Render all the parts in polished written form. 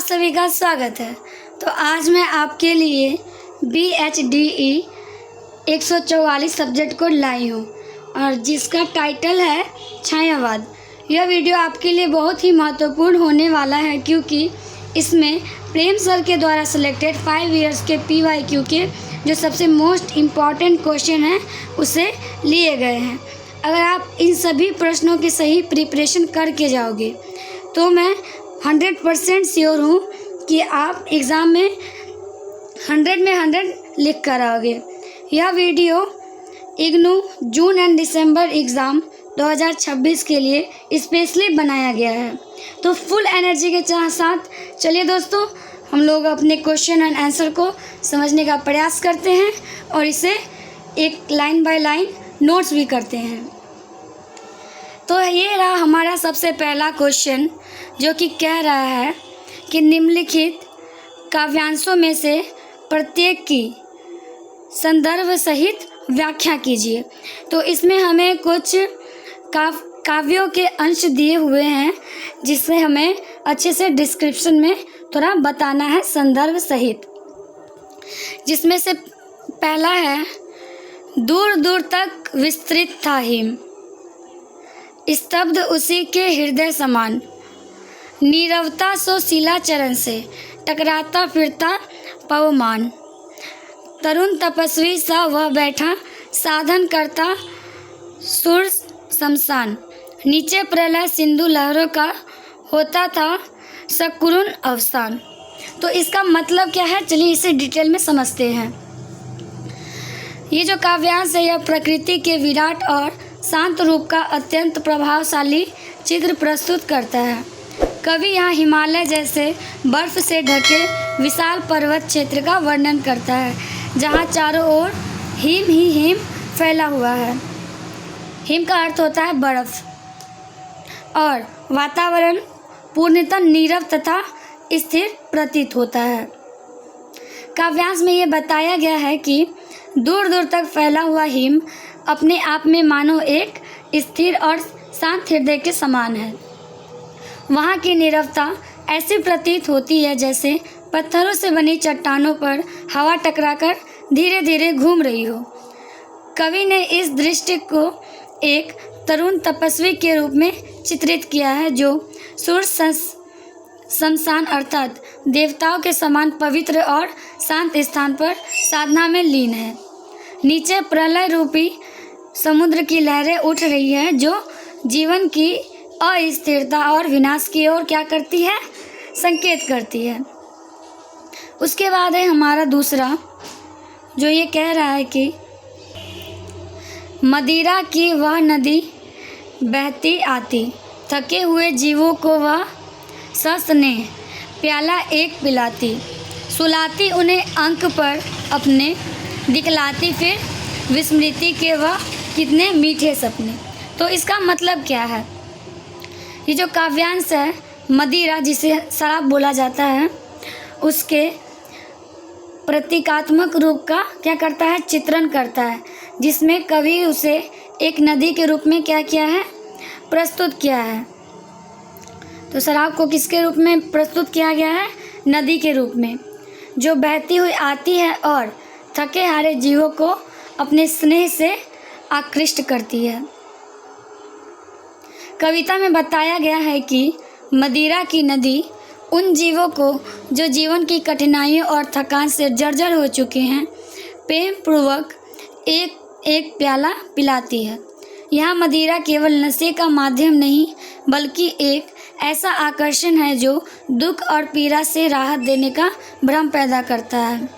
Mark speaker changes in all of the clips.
Speaker 1: सभी का स्वागत है। तो आज मैं आपके लिए BHDE 144 सब्जेक्ट को लाई हूँ और जिसका टाइटल है छायावाद। यह वीडियो आपके लिए बहुत ही महत्वपूर्ण होने वाला है क्योंकि इसमें प्रेम सर के द्वारा सिलेक्टेड 5 इयर्स के PYQ के जो सबसे मोस्ट इम्पॉर्टेंट क्वेश्चन हैं उसे लिए गए हैं। अगर आप इन सभी प्रश्नों की सही प्रिपरेशन करके जाओगे तो मैं 100% श्योर हूँ कि आप एग्ज़ाम में 100 में 100 लिख कर आओगे। यह video IGNOU June and December exam 2026 के लिए स्पेशली बनाया गया है। तो फुल एनर्जी के साथ चलिए दोस्तों, हम लोग अपने क्वेश्चन एंड आंसर को समझने का प्रयास करते हैं और इसे एक लाइन बाय लाइन नोट्स भी करते हैं। तो ये रहा हमारा सबसे पहला क्वेश्चन, जो कि कह रहा है कि निम्नलिखित काव्यांशों में से प्रत्येक की संदर्भ सहित व्याख्या कीजिए। तो इसमें हमें कुछ काव्यों के अंश दिए हुए हैं जिससे हमें अच्छे से डिस्क्रिप्शन में थोड़ा बताना है संदर्भ सहित। जिसमें से पहला है, दूर दूर तक विस्तृत था हिम, स्तब्ध उसी के हृदय समान, नीरवता सो शिला चरण से टकराता फिरता पवमान, तरुण तपस्वी सा वह बैठा साधन करता सुर शमशान, नीचे प्रलय सिंधु लहरों का होता था सकुरुन अवसान। तो इसका मतलब क्या है, चलिए इसे डिटेल में समझते हैं। ये जो काव्यांश है यह प्रकृति के विराट और शांत रूप का अत्यंत प्रभावशाली चित्र प्रस्तुत करता है। कवि यहाँ हिमालय जैसे बर्फ से ढके विशाल पर्वत क्षेत्र का वर्णन करता है, जहाँ चारों ओर हिम ही हिम फैला हुआ है। हिम का अर्थ होता है बर्फ, और वातावरण पूर्णतः नीरव तथा स्थिर प्रतीत होता है। काव्यांश में ये बताया गया है कि दूर दूर तक फैला हुआ हिम अपने आप में मानो एक स्थिर और शांत हृदय के समान है। वहाँ की नीरवता ऐसी प्रतीत होती है जैसे पत्थरों से बनी चट्टानों पर हवा टकराकर धीरे धीरे घूम रही हो। कवि ने इस दृश्य को एक तरुण तपस्वी के रूप में चित्रित किया है जो सुर शमशान अर्थात देवताओं के समान पवित्र और शांत स्थान पर साधना में लीन है। नीचे प्रलय रूपी समुद्र की लहरें उठ रही है जो जीवन की अस्थिरता और विनाश की ओर क्या करती है, संकेत करती है। उसके बाद है हमारा दूसरा, जो ये कह रहा है कि मदिरा की वह नदी बहती आती, थके हुए जीवों को वह सस्नेह प्याला एक पिलाती, सुलाती उन्हें अंक पर अपने, दिखलाती फिर विस्मृति के वह कितने मीठे सपने। तो इसका मतलब क्या है, ये जो काव्यांश है मदिरा जिसे शराब बोला जाता है, उसके प्रतीकात्मक रूप का क्या करता है, चित्रण करता है, जिसमें कवि उसे एक नदी के रूप में क्या किया है, प्रस्तुत किया है। तो शराब को किसके रूप में प्रस्तुत किया गया है, नदी के रूप में, जो बहती हुई आती है और थके हारे जीवों को अपने स्नेह से आकृष्ट करती है। कविता में बताया गया है कि मदिरा की नदी उन जीवों को जो जीवन की कठिनाइयों और थकान से जर्जर हो चुके हैं, प्रेम पूर्वक एक एक प्याला पिलाती है। यहाँ मदिरा केवल नशे का माध्यम नहीं बल्कि एक ऐसा आकर्षण है जो दुख और पीड़ा से राहत देने का भ्रम पैदा करता है।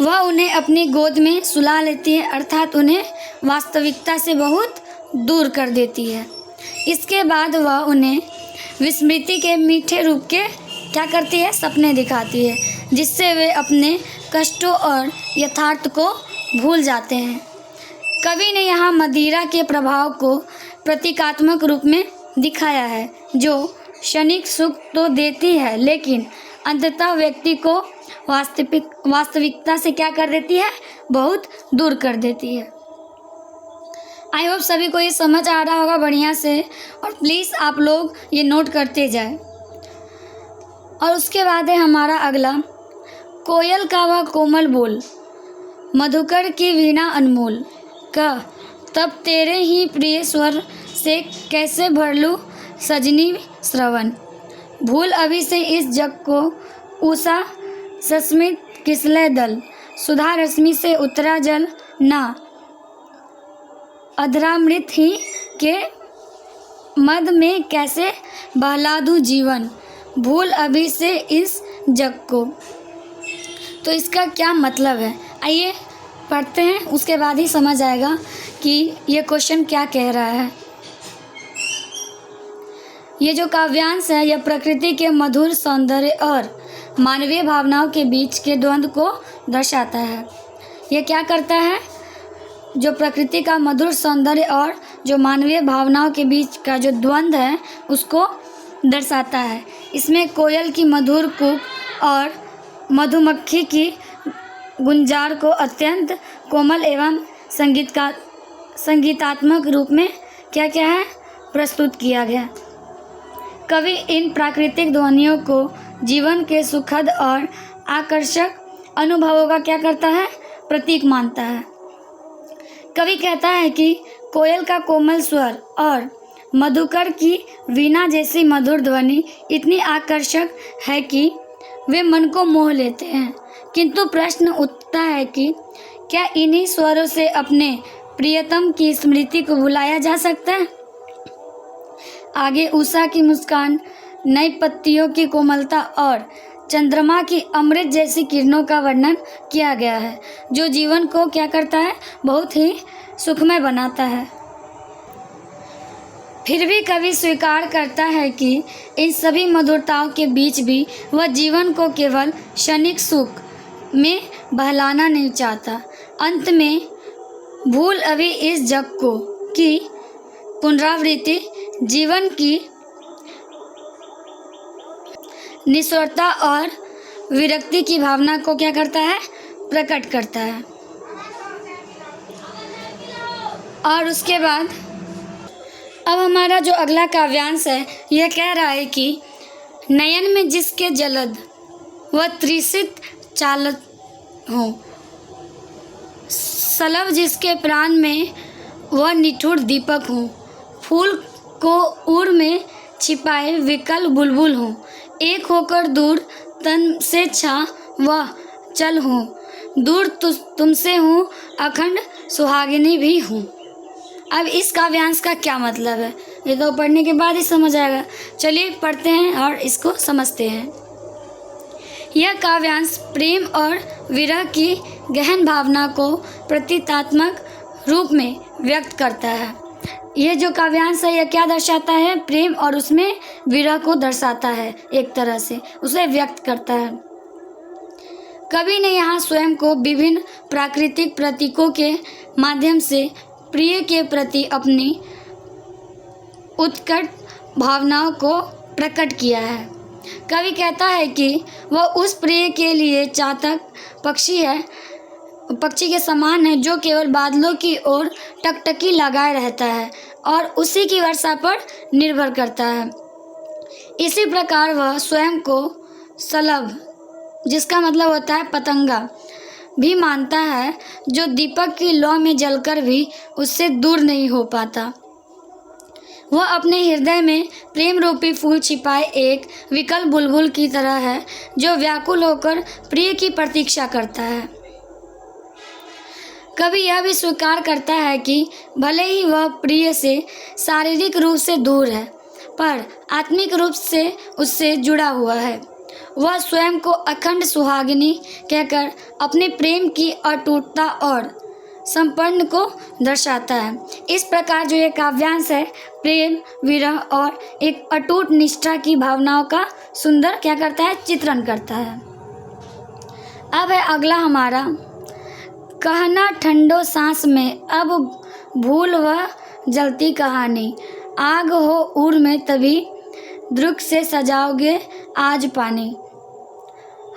Speaker 1: वह उन्हें अपनी गोद में सुला लेती है, अर्थात उन्हें वास्तविकता से बहुत दूर कर देती है। इसके बाद वह उन्हें विस्मृति के मीठे रूप के क्या करती है, सपने दिखाती है, जिससे वे अपने कष्टों और यथार्थ को भूल जाते हैं। कवि ने यहाँ मदिरा के प्रभाव को प्रतीकात्मक रूप में दिखाया है, जो क्षणिक सुख तो देती है लेकिन अंततः व्यक्ति को वास्तविकता से क्या कर देती है, बहुत दूर कर देती है। आई होप सभी को ये समझ आ रहा होगा बढ़िया से, और प्लीज़ आप लोग ये नोट करते जाएं। और उसके बाद है हमारा अगला, कोयल का वह कोमल बोल, मधुकर की वीणा अनमोल, कह तब तेरे ही प्रिय स्वर से कैसे भर लूँ सजनी श्रवण। भूल अभी से इस जग को उषा सस्मित किसलय दल, सुधा रश्मि से उतरा जल ना अधरामृत ही के मद में कैसे बहला दूँ जीवन। भूल अभी से इस जग को। तो इसका क्या मतलब है, आइए पढ़ते हैं, उसके बाद ही समझ आएगा कि ये क्वेश्चन क्या कह रहा है। ये जो काव्यांश है यह प्रकृति के मधुर सौंदर्य और मानवीय भावनाओं के बीच के द्वंद्व को दर्शाता है। ये क्या करता है, जो प्रकृति का मधुर सौंदर्य और जो मानवीय भावनाओं के बीच का जो द्वंद्व है उसको दर्शाता है। इसमें कोयल की मधुर कूक और मधुमक्खी की गुंजार को अत्यंत कोमल एवं संगीतात्मक रूप में क्या क्या है प्रस्तुत किया गया। कवि इन प्राकृतिक ध्वनियों को जीवन के सुखद और आकर्षक अनुभवों का क्या करता है, प्रतीक मानता है। कवि कहता है कि कोयल का कोमल स्वर और मधुकर की वीणा जैसी मधुर ध्वनि इतनी आकर्षक है कि वे मन को मोह लेते हैं, किंतु प्रश्न उठता है कि क्या इन्हीं स्वरों से अपने प्रियतम की स्मृति को भुलाया जा सकता है। आगे उषा की मुस्कान, नई पत्तियों की कोमलता और चंद्रमा की अमृत जैसी किरणों का वर्णन किया गया है, जो जीवन को क्या करता है, बहुत ही सुखमय बनाता है। फिर भी कवि स्वीकार करता है कि इन सभी मधुरताओं के बीच भी वह जीवन को केवल क्षणिक सुख में बहलाना नहीं चाहता। अंत में भूल अभी इस जग को की पुनरावृत्ति जीवन की निस्वार्थता और विरक्ति की भावना को क्या करता है, प्रकट करता है। और उसके बाद अब हमारा जो अगला काव्यांश है यह कह रहा है कि नयन में जिसके जलद वह त्रिसित चालत हो, सलभ जिसके प्राण में वह निठुर दीपक हो, फूल को उड़ में छिपाए विकल बुलबुल हो, एक होकर दूर तन से छा वह चल हो, दूर तुमसे हूँ अखंड सुहागिनी भी हूँ। अब इस काव्यांश का क्या मतलब है, ये तो पढ़ने के बाद ही समझ आएगा। चलिए पढ़ते हैं और इसको समझते हैं। यह काव्यांश प्रेम और विरह की गहन भावना को प्रतीकात्मक रूप में व्यक्त करता है। ये जो काव्यांश है यह क्या दर्शाता है, प्रेम और उसमें विरह को दर्शाता है, एक तरह से उसे व्यक्त करता है। कवि ने यहाँ स्वयं को विभिन्न प्राकृतिक प्रतीकों के माध्यम से प्रिय के प्रति अपनी उत्कट भावनाओं को प्रकट किया है। कवि कहता है कि वह उस प्रिय के लिए चातक पक्षी के समान है, जो केवल बादलों की ओर टकटकी लगाए रहता है और उसी की वर्षा पर निर्भर करता है। इसी प्रकार वह स्वयं को सलभ, जिसका मतलब होता है पतंगा, भी मानता है, जो दीपक की लौ में जलकर भी उससे दूर नहीं हो पाता। वह अपने हृदय में प्रेम रूपी फूल छिपाए एक विकल बुलबुल की तरह है, जो व्याकुल होकर प्रिय की प्रतीक्षा करता है। कवि यह भी स्वीकार करता है कि भले ही वह प्रिय से शारीरिक रूप से दूर है, पर आत्मिक रूप से उससे जुड़ा हुआ है। वह स्वयं को अखंड सुहागिनी कहकर अपने प्रेम की अटूटता और संपन्न को दर्शाता है। इस प्रकार जो ये काव्यांश है प्रेम, विरह और एक अटूट निष्ठा की भावनाओं का सुंदर क्या करता है, चित्रण करता है। अब है अगला हमारा, कहना ठंडो सांस में अब भूल वह जलती कहानी, आग हो उड़ में तभी दृक से सजाओगे आज पानी,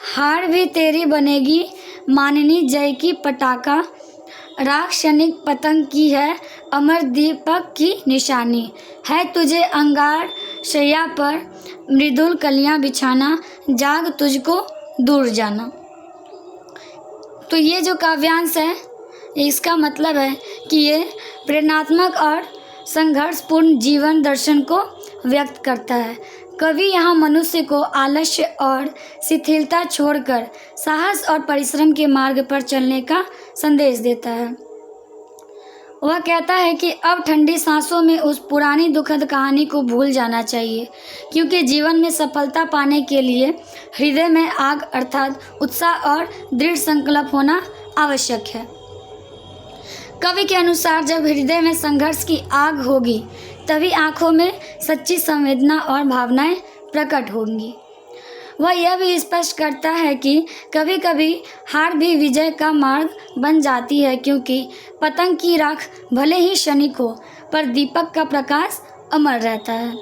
Speaker 1: हार भी तेरी बनेगी माननी जय की पटाखा, राख क्षणिक पतंग की है अमर दीपक की निशानी, है तुझे अंगार शैया पर मृदुल कलियां बिछाना, जाग तुझको दूर जाना। तो ये जो काव्यांश है, इसका मतलब है कि ये प्रेरणात्मक और संघर्षपूर्ण जीवन दर्शन को व्यक्त करता है। कवि यहाँ मनुष्य को आलस्य और शिथिलता छोड़कर साहस और परिश्रम के मार्ग पर चलने का संदेश देता है। वह कहता है कि अब ठंडी सांसों में उस पुरानी दुखद कहानी को भूल जाना चाहिए, क्योंकि जीवन में सफलता पाने के लिए हृदय में आग अर्थात उत्साह और दृढ़ संकल्प होना आवश्यक है। कवि के अनुसार जब हृदय में संघर्ष की आग होगी तभी आंखों में सच्ची संवेदना और भावनाएं प्रकट होंगी। वह यह भी स्पष्ट करता है कि कभी कभी हार भी विजय का मार्ग बन जाती है, क्योंकि पतंग की राख भले ही क्षणिक हो पर दीपक का प्रकाश अमर रहता है।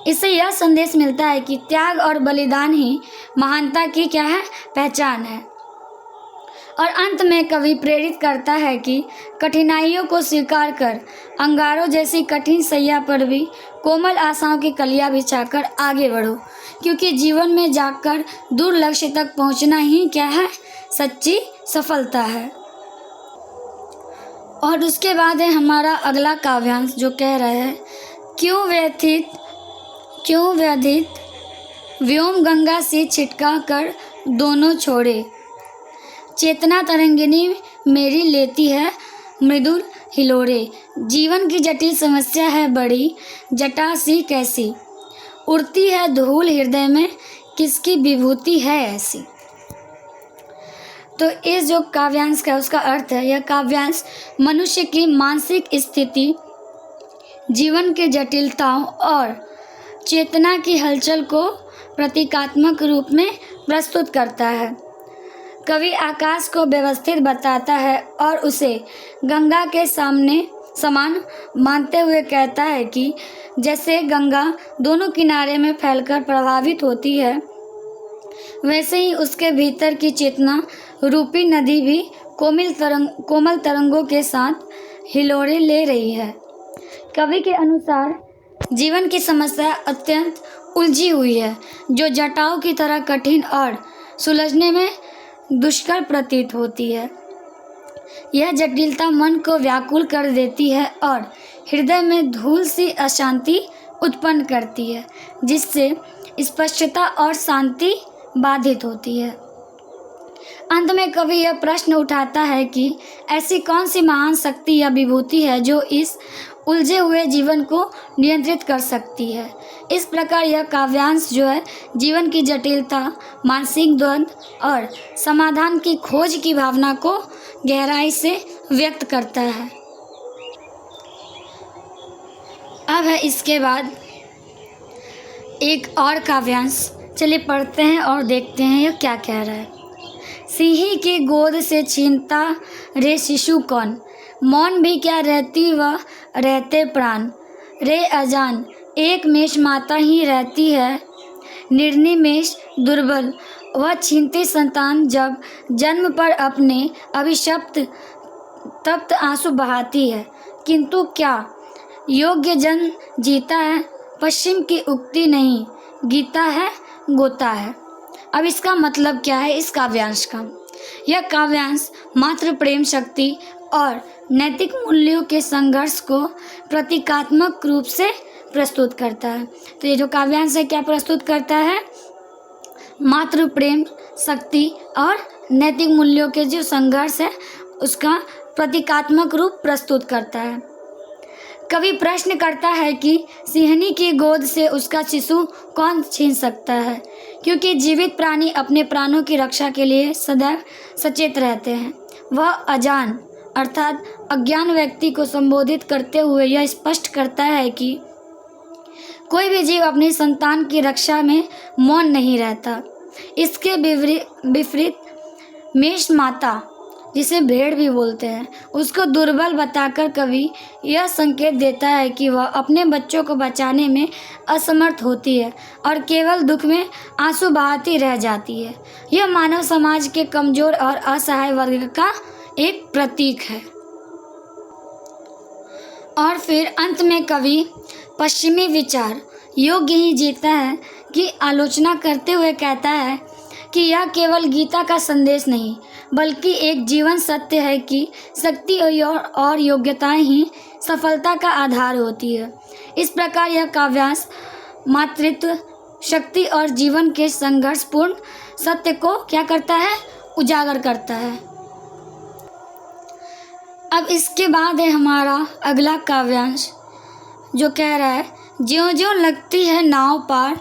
Speaker 1: इससे यह संदेश मिलता है कि त्याग और बलिदान ही महानता की क्या है, पहचान है। और अंत में कवि प्रेरित करता है कि कठिनाइयों को स्वीकार कर अंगारों जैसी कठिन सैया पर भी कोमल आशाओं की कलियां बिछाकर आगे बढ़ो, क्योंकि जीवन में जाकर दूर लक्ष्य तक पहुंचना ही क्या है, सच्ची सफलता है। और उसके बाद है हमारा अगला काव्यांश जो कह रहा है, क्यों व्यथित व्योम गंगा से छिटका कर दोनों छोड़े, चेतना तरंगिनी मेरी लेती है मृदुल हिलोरे। जीवन की जटिल समस्या है बड़ी जटा सी कैसी, उड़ती है धूल हृदय में किसकी विभूति है ऐसी। तो इस जो काव्यांश का उसका अर्थ है, यह काव्यांश मनुष्य की मानसिक स्थिति, जीवन की जटिलताओं और चेतना की हलचल को प्रतीकात्मक रूप में प्रस्तुत करता है। कवि आकाश को व्यवस्थित बताता है और उसे गंगा के सामने समान मानते हुए कहता है कि जैसे गंगा दोनों किनारे में फैलकर प्रभावित होती है, वैसे ही उसके भीतर की चेतना रूपी नदी भी कोमल तरंगों के साथ हिलोरे ले रही है। कवि के अनुसार जीवन की समस्या अत्यंत उलझी हुई है, जो जटाओं की तरह कठिन और सुलझने में दुष्कर प्रतीत होती है। यह जटिलता मन को व्याकुल कर देती है और हृदय में धूल सी अशांति उत्पन्न करती है, जिससे स्पष्टता और शांति बाधित होती है। अंत में कवि यह प्रश्न उठाता है कि ऐसी कौन सी महान शक्ति या विभूति है जो इस उलझे हुए जीवन को नियंत्रित कर सकती है। इस प्रकार यह काव्यांश जो है जीवन की जटिलता, मानसिक द्वंद्व और समाधान की खोज की भावना को गहराई से व्यक्त करता है। अब है इसके बाद एक और काव्यांश, चलिए पढ़ते हैं और देखते हैं यह क्या कह रहा है। सिंही की गोद से छीनता रे शिशु कौन, मौन भी क्या रहती वह रहते प्राण, रे अजान एक मेष माता ही रहती है, निर्निमेष दुर्बल वह छीनती संतान, जब जन्म पर अपने अभिशप्त तप्त आंसू बहाती है, किंतु क्या योग्य जन जीता है, पश्चिम की उक्ति नहीं गीता है गोता है। अब इसका मतलब क्या है इस काव्यांश का? यह काव्यांश मात्र प्रेम शक्ति और नैतिक मूल्यों के संघर्ष को प्रतीकात्मक रूप से प्रस्तुत करता है। तो ये जो काव्यांश है क्या प्रस्तुत करता है? मात्र प्रेम शक्ति और नैतिक मूल्यों के जो संघर्ष है उसका प्रतीकात्मक रूप प्रस्तुत करता है। कवि प्रश्न करता है कि सिंहनी की गोद से उसका शिशु कौन छीन सकता है, क्योंकि जीवित प्राणी अपने प्राणों की रक्षा के लिए सदैव सचेत रहते हैं। वह अजान अर्थात अज्ञान व्यक्ति को संबोधित करते हुए यह स्पष्ट करता है कि कोई भी जीव अपनी संतान की रक्षा में मौन नहीं रहता। इसके विपरीत मेष माता, जिसे भेड़ भी बोलते हैं, उसको दुर्बल बताकर कवि यह संकेत देता है कि वह अपने बच्चों को बचाने में असमर्थ होती है और केवल दुख में आंसू बहाती रह जाती है। यह मानव समाज के कमजोर और असहाय वर्ग का एक प्रतीक है। और फिर अंत में कवि पश्चिमी विचार योग्य ही जीता है की आलोचना करते हुए कहता है कि यह केवल गीता का संदेश नहीं बल्कि एक जीवन सत्य है कि शक्ति और योग्यताएं ही सफलता का आधार होती है। इस प्रकार यह काव्यांश मातृत्व, शक्ति और जीवन के संघर्षपूर्ण सत्य को क्या करता है, उजागर करता है। अब इसके बाद है हमारा अगला काव्यांश जो कह रहा है, ज्यों ज्यों लगती है नाव पार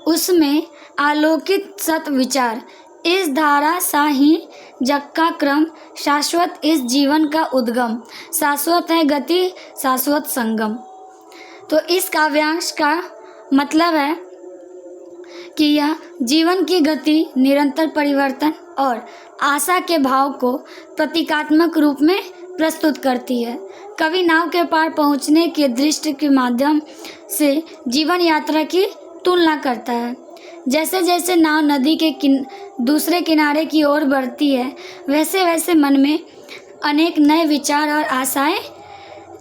Speaker 1: उसमें आलोकित सत विचार, इस धारा सा ही जग का क्रम, शाश्वत इस जीवन का उद्गम, शाश्वत है गति शाश्वत संगम। तो इस काव्यांश का मतलब है कि यह जीवन की गति, निरंतर परिवर्तन और आशा के भाव को प्रतीकात्मक रूप में प्रस्तुत करती है। कवि नाव के पार पहुंचने के दृष्टि के माध्यम से जीवन यात्रा की तुलना करता है। जैसे जैसे नाव नदी के दूसरे किनारे की ओर बढ़ती है वैसे वैसे मन में अनेक नए विचार और आशाएं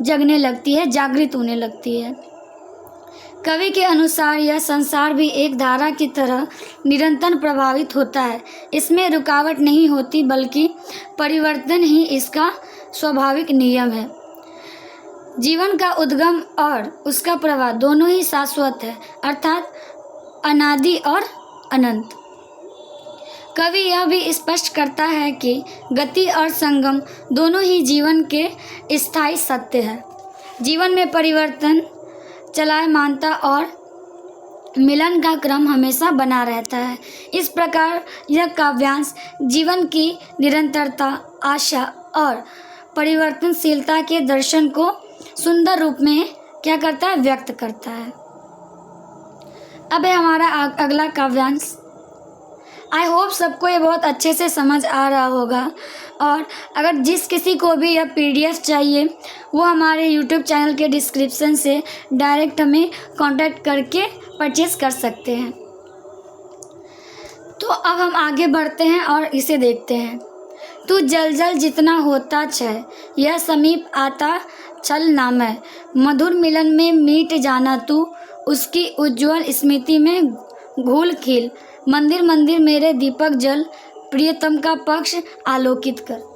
Speaker 1: जगने लगती है, जागृत होने लगती है। कवि के अनुसार यह संसार भी एक धारा की तरह निरंतर प्रभावित होता है। इसमें रुकावट नहीं होती बल्कि परिवर्तन ही इसका स्वाभाविक नियम है। जीवन का उद्गम और उसका प्रवाह दोनों ही शाश्वत है, अर्थात अनादि और अनंत। कवि यह भी स्पष्ट करता है कि गति और संगम दोनों ही जीवन के स्थायी सत्य है। जीवन में परिवर्तन, चलायमानता और मिलन का क्रम हमेशा बना रहता है। इस प्रकार यह काव्यांश जीवन की निरंतरता, आशा और परिवर्तनशीलता के दर्शन को सुंदर रूप में क्या करता है, व्यक्त करता है। अब है हमारा अगला काव्यांश। आई होप सबको ये बहुत अच्छे से समझ आ रहा होगा, और अगर जिस किसी को भी यह PDF चाहिए वो हमारे YouTube चैनल के डिस्क्रिप्शन से डायरेक्ट हमें कांटेक्ट करके परचेज़ कर सकते हैं। तो अब हम आगे बढ़ते हैं और इसे देखते हैं। तू जल जल जितना होता छय, यह समीप आता छल नामय, मधुर मिलन में मीट जाना तू, उसकी उज्ज्वल स्मृति में घुल खिल, मंदिर मंदिर मेरे दीपक जल, प्रियतम का पक्ष आलोकित कर।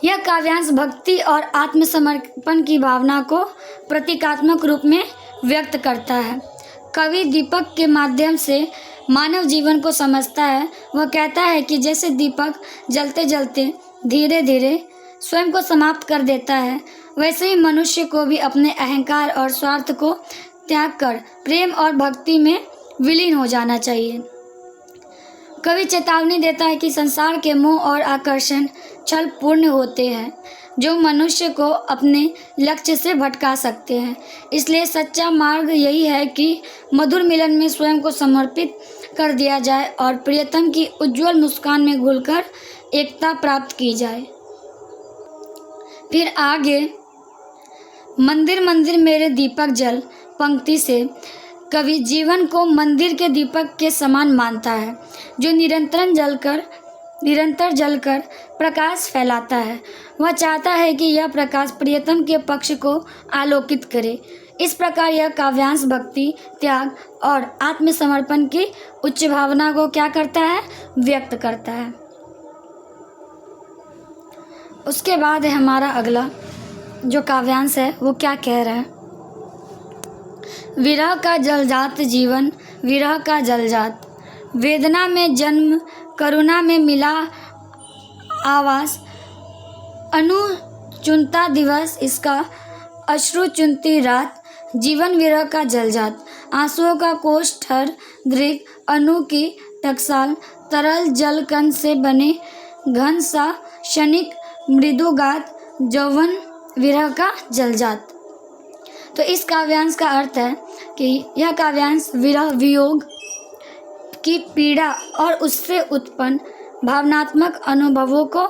Speaker 1: यह काव्यांश भक्ति और आत्मसमर्पण की भावना को प्रतीकात्मक रूप में व्यक्त करता है। कवि दीपक के माध्यम से मानव जीवन को समझता है। वह कहता है कि जैसे दीपक जलते जलते धीरे धीरे स्वयं को समाप्त कर देता है, वैसे ही मनुष्य को भी अपने अहंकार और स्वार्थ को त्याग कर प्रेम और भक्ति में विलीन हो जाना चाहिए। कवि चेतावनी देता है कि संसार के मोह और आकर्षण छल पूर्ण होते हैं जो मनुष्य को अपने लक्ष्य से भटका सकते हैं। इसलिए सच्चा मार्ग यही है कि मधुर मिलन में स्वयं को समर्पित कर दिया जाए और प्रियतम की उज्ज्वल मुस्कान में घुलकर एकता प्राप्त की जाए। फिर आगे, मंदिर मंदिर मेरे दीपक जल पंक्ति से कवि जीवन को मंदिर के दीपक के समान मानता है जो निरंतर जलकर प्रकाश फैलाता है। वह चाहता है कि यह प्रकाश प्रियतम के पक्ष को आलोकित करे। इस प्रकार यह काव्यांश भक्ति, त्याग और आत्मसमर्पण की उच्च भावना को क्या करता है, व्यक्त करता है। उसके बाद है हमारा अगला जो काव्यांश है वो क्या कह रहा है, विरह का जलजात जीवन, विरह का जलजात, वेदना में जन्म, करुणा में मिला आवास, अनु चुनता दिवस इसका, अश्रु चुनती रात, जीवन विरह का जलजात, आंसुओं का कोष ठर दृग, अनु की टकसाल, तरल जल कण से बने घन सा क्षणिक मृदुगात, यौवन विरह का जलजात। तो इस काव्यांश का अर्थ है कि यह काव्यांश विरह, वियोग की पीड़ा और उससे उत्पन्न भावनात्मक अनुभवों को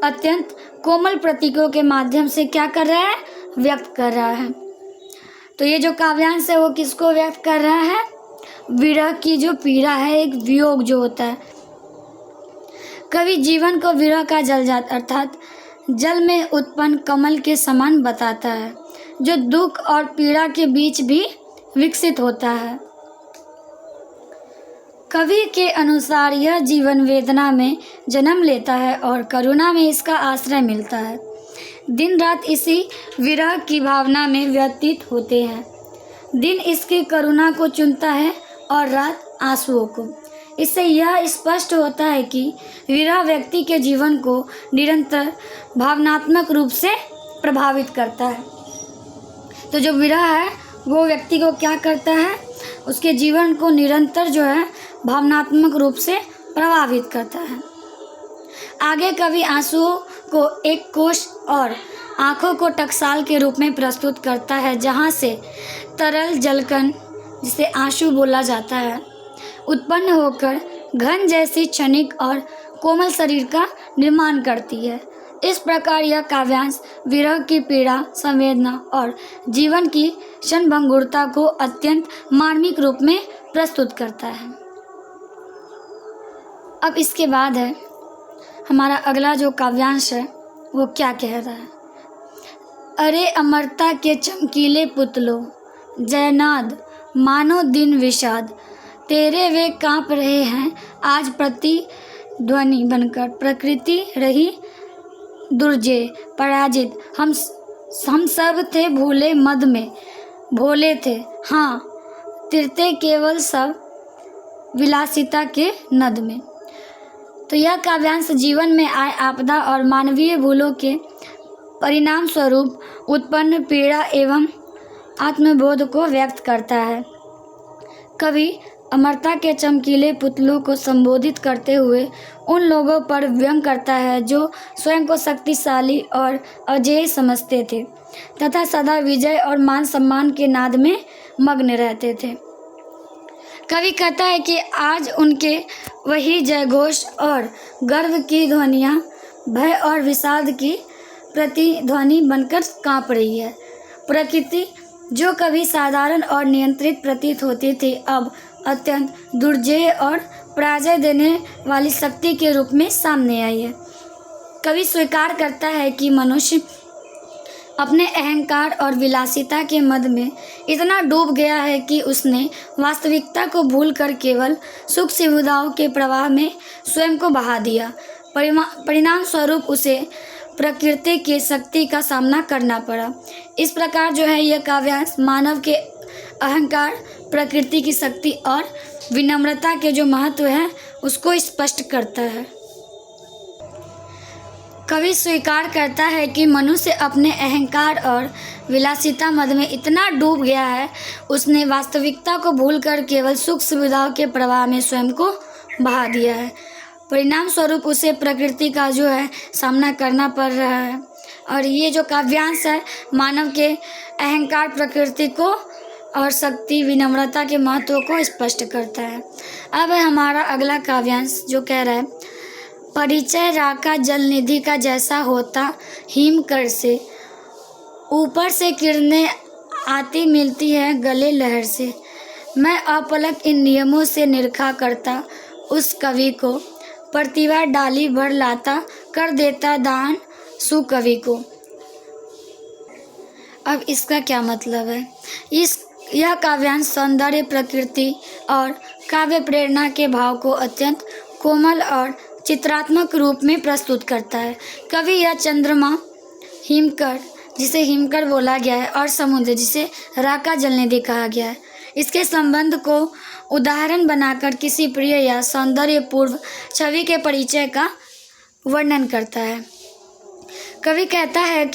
Speaker 1: अत्यंत कोमल प्रतीकों के माध्यम से क्या कर रहा है, व्यक्त कर रहा है। तो ये जो काव्यांश है वो किसको व्यक्त कर रहा है, विरह की जो पीड़ा है, एक वियोग जो होता है। कवि जीवन को विरह का जलजात अर्थात जल में उत्पन्न कमल के समान बताता है जो दुख और पीड़ा के बीच भी विकसित होता है। कवि के अनुसार यह जीवन वेदना में जन्म लेता है और करुणा में इसका आश्रय मिलता है। दिन रात इसी विरह की भावना में व्यतीत होते हैं। दिन इसकी करुणा को चुनता है और रात आंसुओं को। इससे यह स्पष्ट होता है कि विरह व्यक्ति के जीवन को निरंतर भावनात्मक रूप से प्रभावित करता है। तो जो विरह है वो व्यक्ति को क्या करता है, उसके जीवन को निरंतर जो है भावनात्मक रूप से प्रभावित करता है। आगे कवि आंसुओं को एक कोश और आँखों को टकसाल के रूप में प्रस्तुत करता है, जहाँ से तरल जलकण, जिसे आंसू बोला जाता है, उत्पन्न होकर घन जैसी क्षणिक और कोमल शरीर का निर्माण करती है। इस प्रकार यह काव्यांश विरह की पीड़ा, संवेदना और जीवन की क्षणभंगुरता को अत्यंत मार्मिक रूप में प्रस्तुत करता है। अब इसके बाद है हमारा अगला जो काव्यांश है वो क्या कह रहा है। अरे अमरता के चमकीले पुतलों, जयनाद मानो दिन विषाद, तेरे वे काँप रहे हैं आज प्रतिध्वनि बनकर, प्रकृति रही दुर्जय पराजित, हम सब थे भूले मद में, भोले थे हाँ तिरते केवल सब विलासिता के नद में। तो यह काव्यांश जीवन में आए आपदा और मानवीय भूलों के परिणाम स्वरूप उत्पन्न पीड़ा एवं आत्मबोध को व्यक्त करता है। कवि अमरता के चमकीले पुतलों को संबोधित करते हुए उन लोगों पर व्यंग करता है जो स्वयं को शक्तिशाली और अजेय समझते थे तथा सदा विजय और मान सम्मान के नाद में मग्न रहते थे। कवि कहता है कि आज उनके वही जयघोष और गर्व की ध्वनियाँ भय और विषाद की प्रतिध्वनि बनकर काँप रही है। प्रकृति जो कभी साधारण और नियंत्रित प्रतीत होती थी, अब अत्यंत दुर्जय और पराजय देने वाली शक्ति के रूप में सामने आई है। कवि स्वीकार करता है कि मनुष्य अपने अहंकार और विलासिता के मद में इतना डूब गया है कि उसने वास्तविकता को भूलकर केवल सुख सुविधाओं के प्रवाह में स्वयं को बहा दिया। परिणाम स्वरूप उसे प्रकृति की शक्ति का सामना करना पड़ा। इस प्रकार जो है यह काव्यांश मानव के अहंकार, प्रकृति की शक्ति और विनम्रता के जो महत्व है उसको स्पष्ट करता है। कवि स्वीकार करता है कि मनुष्य अपने अहंकार और विलासिता मद में इतना डूब गया है, उसने वास्तविकता को भूलकर केवल सुख सुविधाओं के प्रवाह में स्वयं को बहा दिया है। परिणाम स्वरूप उसे प्रकृति का जो है सामना करना पड़ रहा है। और ये जो काव्यांश है मानव के अहंकार, प्रकृति को और शक्ति, विनम्रता के महत्व को स्पष्ट करता है। अब है हमारा अगला काव्यांश जो कह रहा है, परिचय राका जल निधि का जैसा होता हिम कर से, ऊपर से किरणें आती मिलती है गले लहर से, मैं अपलक इन नियमों से निरखा करता उस कवि को, प्रतिभा डाली भर लाता कर देता दान सुकवि को। अब इसका क्या मतलब है? यह काव्यांश सौंदर्य, प्रकृति और काव्य प्रेरणा के भाव को अत्यंत कोमल और चित्रात्मक रूप में प्रस्तुत करता है। कवि यह चंद्रमा, हिमकर जिसे हिमकर बोला गया है और समुद्र जिसे राका जलनिधि कहा गया है, इसके संबंध को उदाहरण बनाकर किसी प्रिय या सौंदर्यपूर्व छवि के परिचय का वर्णन करता है। कवि कहता है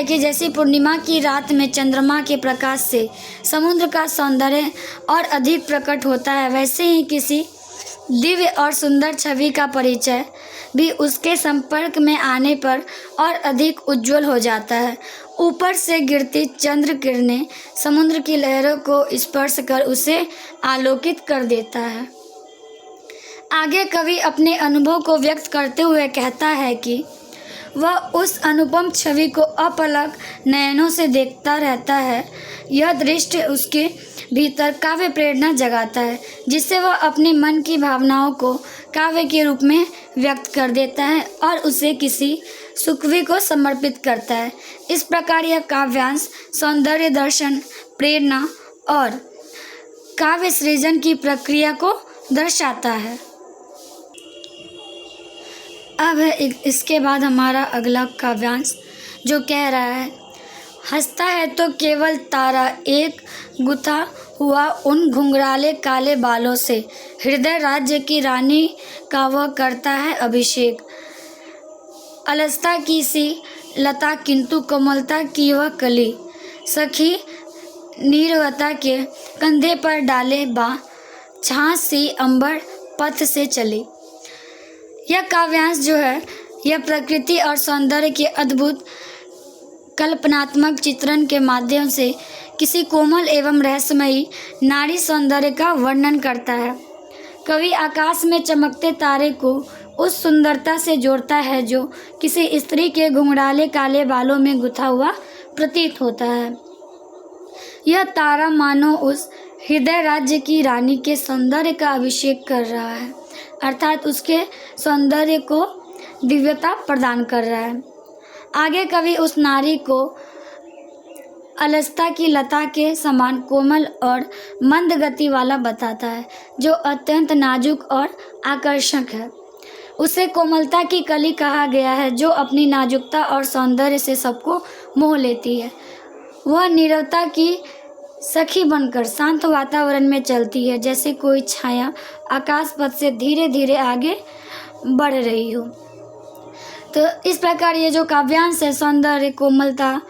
Speaker 1: कि जैसी पूर्णिमा की रात में चंद्रमा के प्रकाश से समुद्र का सौंदर्य और अधिक प्रकट होता है, वैसे ही किसी दिव्य और सुंदर छवि का परिचय भी उसके संपर्क में आने पर और अधिक उज्जवल हो जाता है। ऊपर से गिरती चंद्र किरणें समुद्र की लहरों को स्पर्श कर उसे आलोकित कर देता है। आगे कवि अपने अनुभव को व्यक्त करते हुए कहता है कि वह उस अनुपम छवि को अपलक नयनों से देखता रहता है। यह दृश्य उसके भीतर काव्य प्रेरणा जगाता है, जिससे वह अपने मन की भावनाओं को काव्य के रूप में व्यक्त कर देता है और उसे किसी सुकवि को समर्पित करता है। इस प्रकार यह काव्यांश सौंदर्य दर्शन, प्रेरणा और काव्य सृजन की प्रक्रिया को दर्शाता है। अब है इसके बाद हमारा अगला काव्यांश, जो कह रहा है, हंसता है तो केवल तारा एक गुथा हुआ उन घुंघराले काले बालों से, हृदय राज्य की रानी का वह करता है अभिषेक। अलसता की सी लता किंतु कोमलता की वह कली, सखी नीरवता के कंधे पर डाले बा, छाछ सी अंबर पथ से चली। यह काव्यांश जो है, यह प्रकृति और सौंदर्य के अद्भुत कल्पनात्मक चित्रण के माध्यम से किसी कोमल एवं रहस्यमयी नारी सौंदर्य का वर्णन करता है। कवि आकाश में चमकते तारे को उस सुंदरता से जोड़ता है जो किसी स्त्री के घुंघराले काले बालों में गुथा हुआ प्रतीत होता है। यह तारा मानो उस हृदय राज्य की रानी के सौंदर्य का अभिषेक कर रहा है, अर्थात उसके सौंदर्य को दिव्यता प्रदान कर रहा है। आगे कवि उस नारी को अलसता की लता के समान कोमल और मंद गति वाला बताता है, जो अत्यंत नाजुक और आकर्षक है। उसे कोमलता की कली कहा गया है, जो अपनी नाजुकता और सौंदर्य से सबको मोह लेती है। वह नीरवता की सखी बनकर शांत वातावरण में चलती है, जैसे कोई छाया आकाश पथ से धीरे धीरे आगे बढ़ रही हो। तो इस प्रकार ये जो काव्यांश है, सौंदर्य, कोमलता,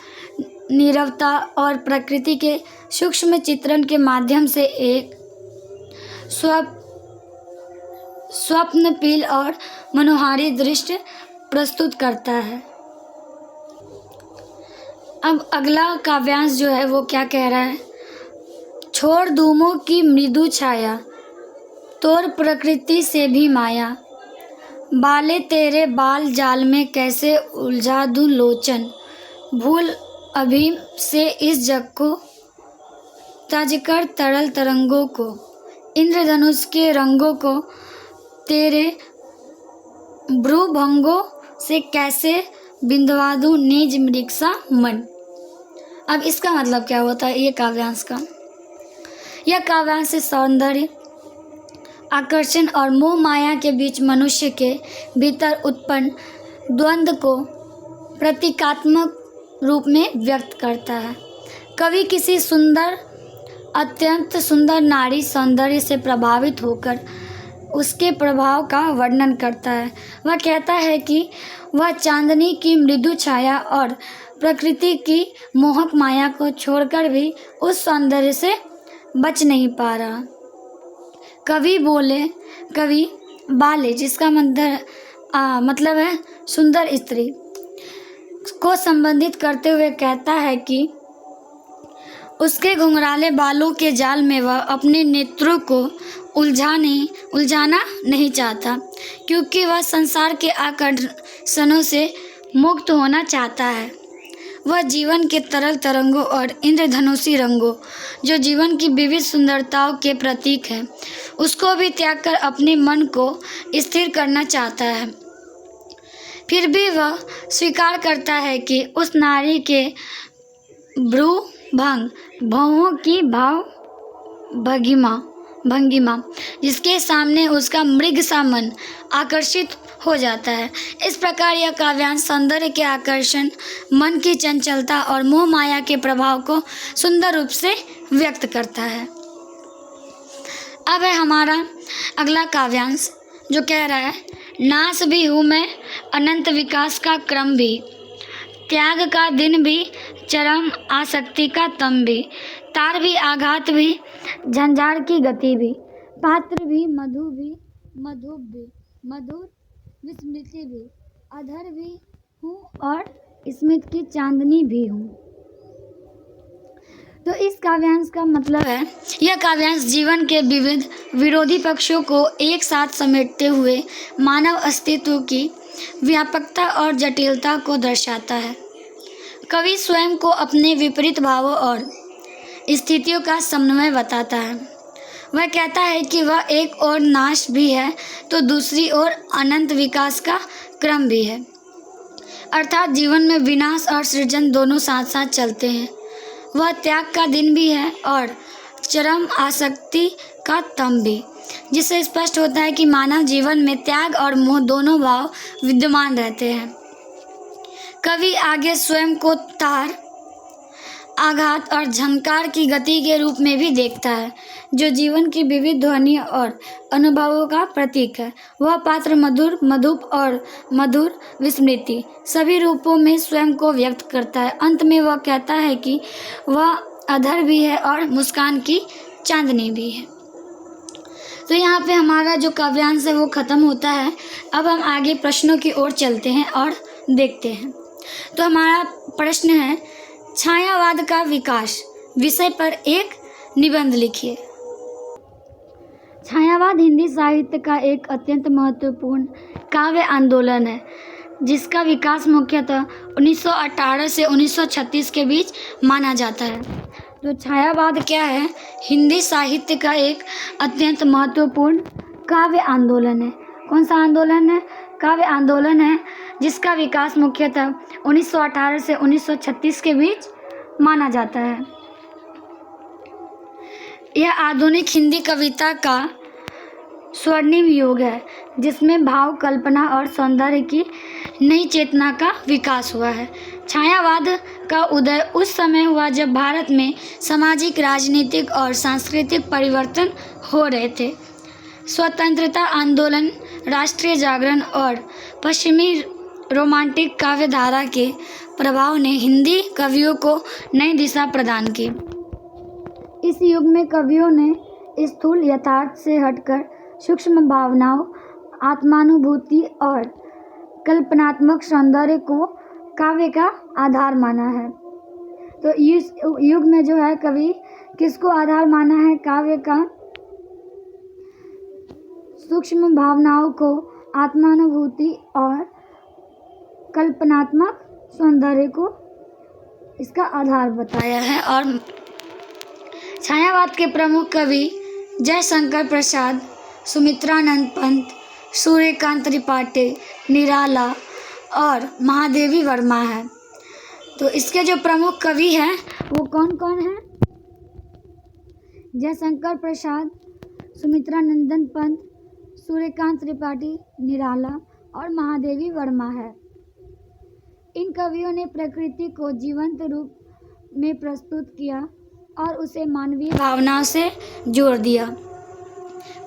Speaker 1: नीरवता और प्रकृति के सूक्ष्म चित्रण के माध्यम से एक स्वप्नशील और मनोहारी दृश्य प्रस्तुत करता है। अब अगला काव्यांश जो है वो क्या कह रहा है, छोड़ धूमों की मृदु छाया, तोर प्रकृति से भी माया, बाले तेरे बाल जाल में कैसे उलझा दूं लोचन, भूल अभी से इस जग को तजकर तरल तरंगों को, इंद्रधनुष के रंगों को तेरे भ्रूभंगों से कैसे बिंदवा दूं निज मृगसा मन। अब इसका मतलब क्या होता है ये काव्यांश का? यह काव्यांश से सौंदर्य, आकर्षण और मोह माया के बीच मनुष्य के भीतर उत्पन्न द्वंद्व को प्रतीकात्मक रूप में व्यक्त करता है। कवि किसी सुंदर, अत्यंत सुंदर नारी सौंदर्य से प्रभावित होकर उसके प्रभाव का वर्णन करता है। वह कहता है कि वह चांदनी की मृदु छाया और प्रकृति की मोहक माया को छोड़कर भी उस सौंदर्य से बच नहीं पा रहा। कवि बाले, जिसका मतलब है सुंदर स्त्री, को संबंधित करते हुए कहता है कि उसके घुंघराले बालों के जाल में वह अपने नेत्रों को उलझाना नहीं चाहता, क्योंकि वह संसार के आकर्षणों से मुक्त होना चाहता है। वह जीवन के तरल तरंगों और इंद्रधनुषी रंगों, जो जीवन की विविध सुंदरताओं के प्रतीक हैं, उसको भी त्याग कर अपने मन को स्थिर करना चाहता है। फिर भी वह स्वीकार करता है कि उस नारी के भौहों की भंगिमा जिसके सामने उसका मृग सा मन आकर्षित हो जाता है। इस प्रकार यह काव्यांश सौंदर्य के आकर्षण, मन की चंचलता और मोह माया के प्रभाव को सुंदर रूप से व्यक्त करता है। अब है हमारा अगला काव्यांश, जो कह रहा है, नाश भी हूँ मैं अनंत विकास का क्रम भी, त्याग का दिन भी चरम आसक्ति का तम भी, तार भी आघात भी झंझार की गति भी, पात्र भी मधुर विस्मृति भी, अधर भी हूँ और स्मित की चांदनी भी हूँ। तो इस काव्यांश का मतलब है, यह काव्यांश जीवन के विविध विरोधी पक्षों को एक साथ समेटते हुए मानव अस्तित्व की व्यापकता और जटिलता को दर्शाता है। कवि स्वयं को अपने विपरीत भावों और स्थितियों का समन्वय बताता है। वह कहता है कि वह एक ओर नाश भी है तो दूसरी ओर अनंत विकास का क्रम भी है, अर्थात जीवन में विनाश और सृजन दोनों साथ साथ चलते हैं। वह त्याग का दिन भी है और चरम आसक्ति का तम भी, जिससे स्पष्ट होता है कि मानव जीवन में त्याग और मोह दोनों भाव विद्यमान रहते हैं। कवि आगे स्वयं को तार, आघात और झंकार की गति के रूप में भी देखता है, जो जीवन की विविध ध्वनि और अनुभवों का प्रतीक है। वह पात्र मधुर, मधुप और मधुर विस्मृति सभी रूपों में स्वयं को व्यक्त करता है। अंत में वह कहता है कि वह अधर भी है और मुस्कान की चांदनी भी है। तो यहाँ पे हमारा जो काव्यांश है वो ख़त्म होता है। अब हम आगे प्रश्नों की ओर चलते हैं और देखते हैं। तो हमारा प्रश्न है, छायावाद का विकास विषय पर एक निबंध लिखिए। छायावाद हिंदी साहित्य का एक अत्यंत महत्वपूर्ण काव्य आंदोलन है, जिसका विकास मुख्यतः 1918 से 1936 के बीच माना जाता है। तो छायावाद क्या है? हिंदी साहित्य का एक अत्यंत महत्वपूर्ण काव्य आंदोलन है। कौन सा आंदोलन है? काव्य आंदोलन है, जिसका विकास मुख्यतः 1918 से 1936 के बीच माना जाता है। यह आधुनिक हिंदी कविता का स्वर्णिम युग है, जिसमें भाव, कल्पना और सौंदर्य की नई चेतना का विकास हुआ है। छायावाद का उदय उस समय हुआ जब भारत में सामाजिक, राजनीतिक और सांस्कृतिक परिवर्तन हो रहे थे। स्वतंत्रता आंदोलन, राष्ट्रीय जागरण और पश्चिमी रोमांटिक काव्य धारा के प्रभाव ने हिंदी कवियों को नई दिशा प्रदान की। इस युग में कवियों ने स्थूल यथार्थ से हटकर सूक्ष्म भावनाओं, आत्मानुभूति और कल्पनात्मक सौंदर्य को काव्य का आधार माना है। तो इस युग में जो है कवि किसको आधार माना है? काव्य का सूक्ष्म भावनाओं को, आत्मानुभूति और कल्पनात्मक सौंदर्य को इसका आधार बताया है। और छायावाद के प्रमुख कवि जयशंकर प्रसाद, सुमित्रानंद पंत, सूर्यकांत त्रिपाठी, निराला और महादेवी वर्मा है। तो इसके जो प्रमुख कवि हैं वो कौन कौन हैं? जयशंकर प्रसाद, सुमित्रानंदन पंत, सूर्यकांत त्रिपाठी, निराला और महादेवी वर्मा है। इन कवियों ने प्रकृति को जीवंत रूप में प्रस्तुत किया और उसे मानवीय भावनाओं से जोड़ दिया।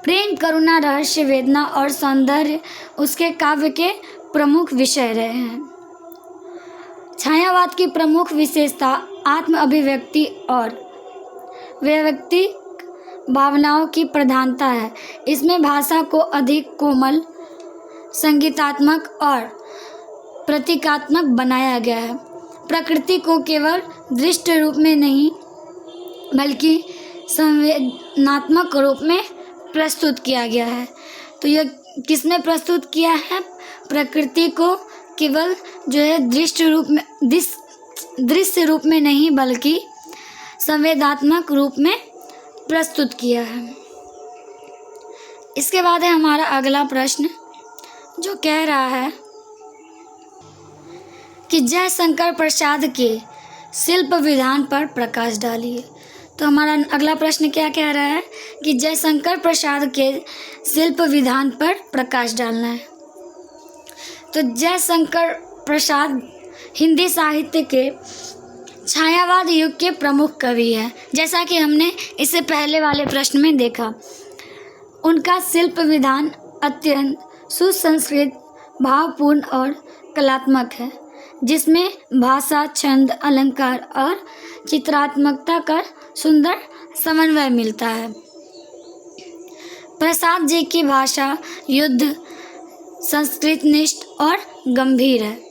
Speaker 1: प्रेम, करुणा, रहस्य, वेदना और सौंदर्य उसके काव्य के प्रमुख विषय रहे हैं। छायावाद की प्रमुख विशेषता आत्म अभिव्यक्ति और वैयक्तिक भावनाओं की प्रधानता है। इसमें भाषा को अधिक कोमल, संगीतात्मक और प्रतीकात्मक बनाया गया है। प्रकृति को केवल दृश्य रूप में नहीं बल्कि संवेदनात्मक रूप में प्रस्तुत किया गया है। तो यह किसने प्रस्तुत किया है? प्रकृति को केवल जो है दृश्य रूप में नहीं बल्कि संवेदनात्मक रूप में प्रस्तुत किया है। इसके बाद है हमारा अगला प्रश्न, जो कह रहा है कि जयशंकर प्रसाद के शिल्प विधान पर प्रकाश डालिए। तो हमारा अगला प्रश्न क्या कह रहा है कि जयशंकर प्रसाद के शिल्प विधान पर प्रकाश डालना है। तो जयशंकर प्रसाद हिंदी साहित्य के छायावाद युग के प्रमुख कवि हैं। जैसा कि हमने इससे पहले वाले प्रश्न में देखा, उनका शिल्प विधान अत्यंत सुसंस्कृत, भावपूर्ण और कलात्मक है, जिसमें भाषा, छंद, अलंकार और चित्रात्मकता का सुंदर समन्वय मिलता है। प्रसाद जी की भाषा युद्ध, संस्कृतनिष्ठ और गंभीर है।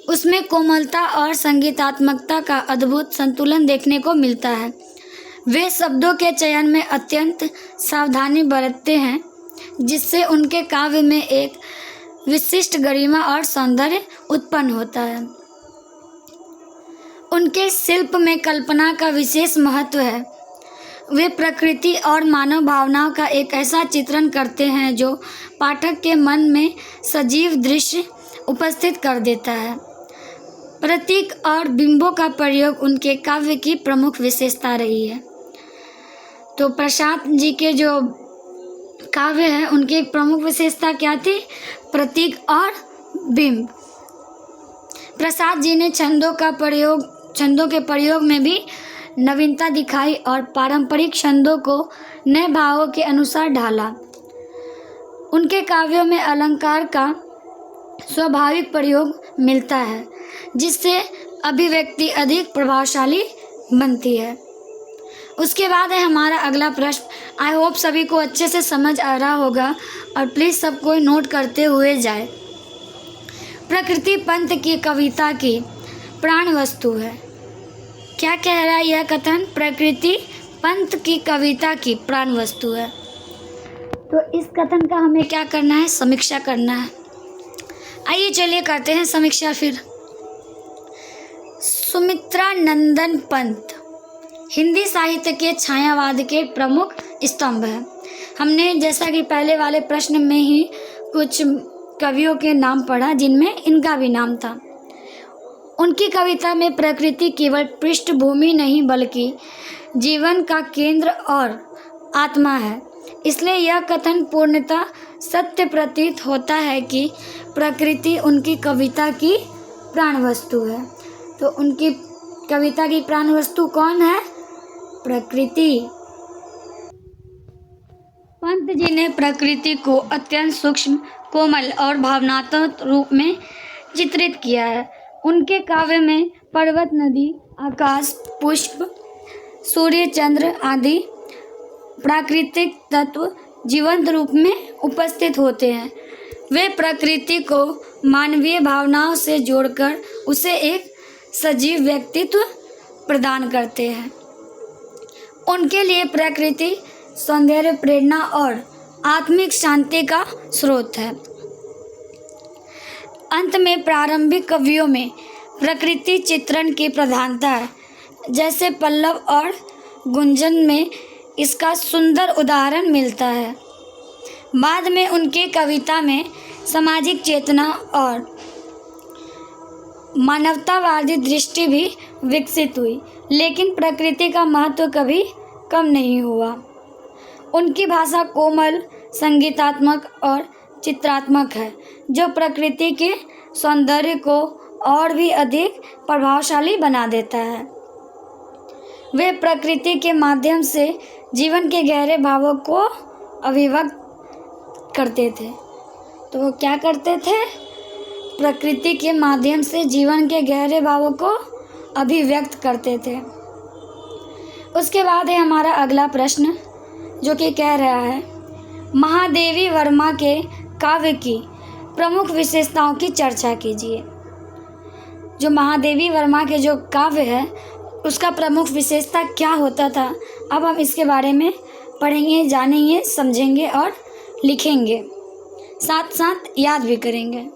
Speaker 1: उसमें कोमलता और संगीतात्मकता का अद्भुत संतुलन देखने को मिलता है। वे शब्दों के चयन में अत्यंत सावधानी बरतते हैं, जिससे उनके काव्य में एक विशिष्ट गरिमा और सौंदर्य उत्पन्न होता है। उनके शिल्प में कल्पना का विशेष महत्व है। वे प्रकृति और मानव भावनाओं का एक ऐसा चित्रण करते हैं जो पाठक के मन में सजीव दृश्य उपस्थित कर देता है। प्रतीक और बिंबों का प्रयोग उनके काव्य की प्रमुख विशेषता रही है। तो प्रसाद जी के जो काव्य है उनकी प्रमुख विशेषता क्या थी? प्रतीक और बिंब। प्रसाद जी ने छंदों के प्रयोग में भी नवीनता दिखाई और पारंपरिक छंदों को नए भावों के अनुसार ढाला। उनके काव्यों में अलंकार का स्वाभाविक प्रयोग मिलता है, जिससे अभिव्यक्ति अधिक प्रभावशाली बनती है। उसके बाद है हमारा अगला प्रश्न। आई होप सभी को अच्छे से समझ आ रहा होगा और प्लीज़ सब कोई नोट करते हुए जाए। प्रकृति पंत की कविता की प्राण वस्तु है। क्या कह रहा है यह कथन? प्रकृति पंत की कविता की प्राण वस्तु है। तो इस कथन का हमें क्या करना है? समीक्षा करना है। आइए चलिए करते हैं समीक्षा फिर। सुमित्रा नंदन पंत हिंदी साहित्य के छायावाद के प्रमुख स्तंभ हैं। हमने जैसा कि पहले वाले प्रश्न में ही कुछ कवियों के नाम पढ़ा जिनमें इनका भी नाम था। उनकी कविता में प्रकृति केवल पृष्ठभूमि नहीं बल्कि जीवन का केंद्र और आत्मा है। इसलिए यह कथन पूर्णतः सत्य प्रतीत होता है कि प्रकृति उनकी कविता की प्राण वस्तु है। तो उनकी कविता की प्राण वस्तु कौन है? प्रकृति। पंत जी ने प्रकृति को अत्यंत सूक्ष्म, कोमल और भावनात्मक रूप में चित्रित किया है। उनके काव्य में पर्वत, नदी, आकाश, पुष्प, सूर्य, चंद्र आदि प्राकृतिक तत्व जीवंत रूप में उपस्थित होते हैं। वे प्रकृति को मानवीय भावनाओं से जोड़कर उसे एक सजीव व्यक्तित्व प्रदान करते हैं। उनके लिए प्रकृति सौंदर्य, प्रेरणा और आत्मिक शांति का स्रोत है। अंत में प्रारंभिक कवियों में प्रकृति चित्रण की प्रधानता है, जैसे पल्लव और गुंजन में इसका सुंदर उदाहरण मिलता है। बाद में उनकी कविता में सामाजिक चेतना और मानवतावादी दृष्टि भी विकसित हुई, लेकिन प्रकृति का महत्व कभी कम नहीं हुआ। उनकी भाषा कोमल, संगीतात्मक और चित्रात्मक है, जो प्रकृति के सौंदर्य को और भी अधिक प्रभावशाली बना देता है। वे प्रकृति के माध्यम से जीवन के गहरे भावों को अभिव्यक्त करते थे। तो वो क्या करते थे? प्रकृति के माध्यम से जीवन के गहरे भावों को अभिव्यक्त करते थे। उसके बाद है हमारा अगला प्रश्न, जो कि कह रहा है महादेवी वर्मा के काव्य की प्रमुख विशेषताओं की चर्चा कीजिए। जो महादेवी वर्मा के जो काव्य है उसका प्रमुख विशेषता क्या होता था, अब हम इसके बारे में पढ़ेंगे, जानेंगे, समझेंगे और लिखेंगे, साथ साथ याद भी करेंगे।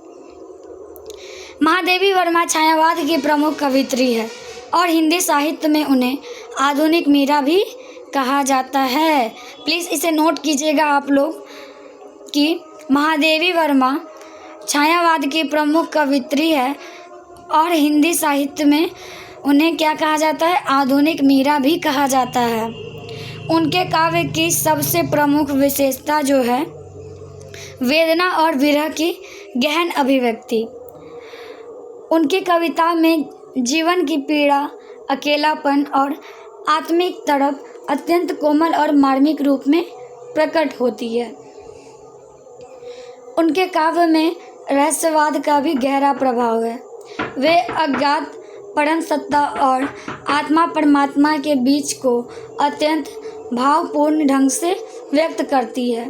Speaker 1: महादेवी वर्मा छायावाद की प्रमुख कवियत्री है और हिंदी साहित्य में उन्हें आधुनिक मीरा भी कहा जाता है। प्लीज़ इसे नोट कीजिएगा आप लोग कि महादेवी वर्मा छायावाद की प्रमुख कवियत्री है और हिंदी साहित्य में उन्हें क्या कहा जाता है? आधुनिक मीरा भी कहा जाता है। उनके काव्य की सबसे प्रमुख विशेषता जो है वेदना और विरह की गहन अभिव्यक्ति। उनकी कविता में जीवन की पीड़ा, अकेलापन और आत्मिक तड़प अत्यंत कोमल और मार्मिक रूप में प्रकट होती है। उनके काव्य में रहस्यवाद का भी गहरा प्रभाव है। वे अज्ञात परम सत्ता और आत्मा परमात्मा के बीच को अत्यंत भावपूर्ण ढंग से व्यक्त करती है।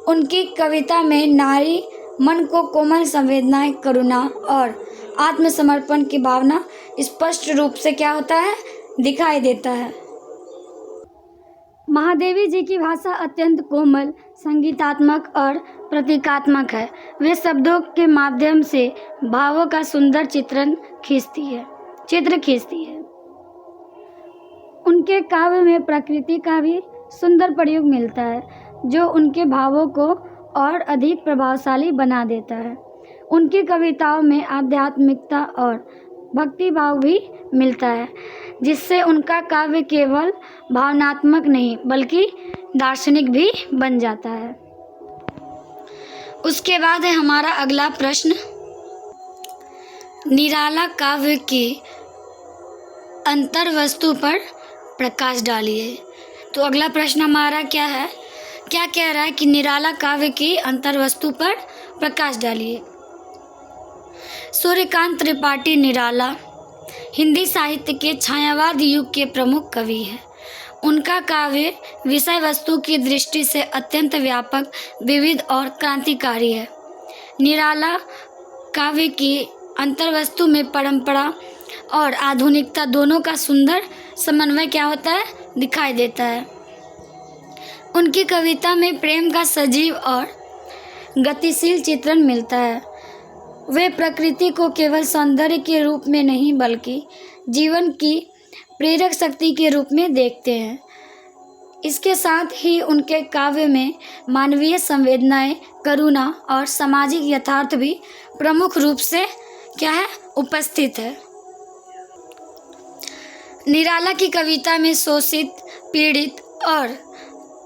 Speaker 1: उनकी कविता में नारी मन को कोमल संवेदनाएं, करुणा और आत्मसमर्पण की भावना स्पष्ट रूप से क्या होता है? दिखाई देता है। महादेवी जी की भाषा अत्यंत कोमल, संगीतात्मक और प्रतीकात्मक है। वे शब्दों के माध्यम से भावों का सुंदर चित्रण खींचती है। चित्र खींचती है। उनके काव्य में प्रकृति का भी सुंदर प्रयोग मिलता है, जो उनके भावों को और अधिक प्रभावशाली बना देता है। उनकी कविताओं में आध्यात्मिकता और भक्ति भाव भी मिलता है, जिससे उनका काव्य केवल भावनात्मक नहीं बल्कि दार्शनिक भी बन जाता है। उसके बाद है हमारा अगला प्रश्न, निराला काव्य की अंतर्वस्तु पर प्रकाश डालिए। तो अगला प्रश्न हमारा क्या है, क्या कह रहा है कि निराला काव्य की अंतर्वस्तु पर प्रकाश डालिए। सूर्यकांत त्रिपाठी निराला हिंदी साहित्य के छायावाद युग के प्रमुख कवि हैं। उनका काव्य विषय वस्तु की दृष्टि से अत्यंत व्यापक, विविध और क्रांतिकारी है। निराला काव्य की अंतर्वस्तु में परंपरा और आधुनिकता दोनों का सुंदर समन्वय क्या होता है, दिखाई देता है। उनकी कविता में प्रेम का सजीव और गतिशील चित्रण मिलता है। वे प्रकृति को केवल सौंदर्य के रूप में नहीं बल्कि जीवन की प्रेरक शक्ति के रूप में देखते हैं। इसके साथ ही उनके काव्य में मानवीय संवेदनाएं, करुणा और सामाजिक यथार्थ भी प्रमुख रूप से क्या है, उपस्थित है। निराला की कविता में शोषित, पीड़ित और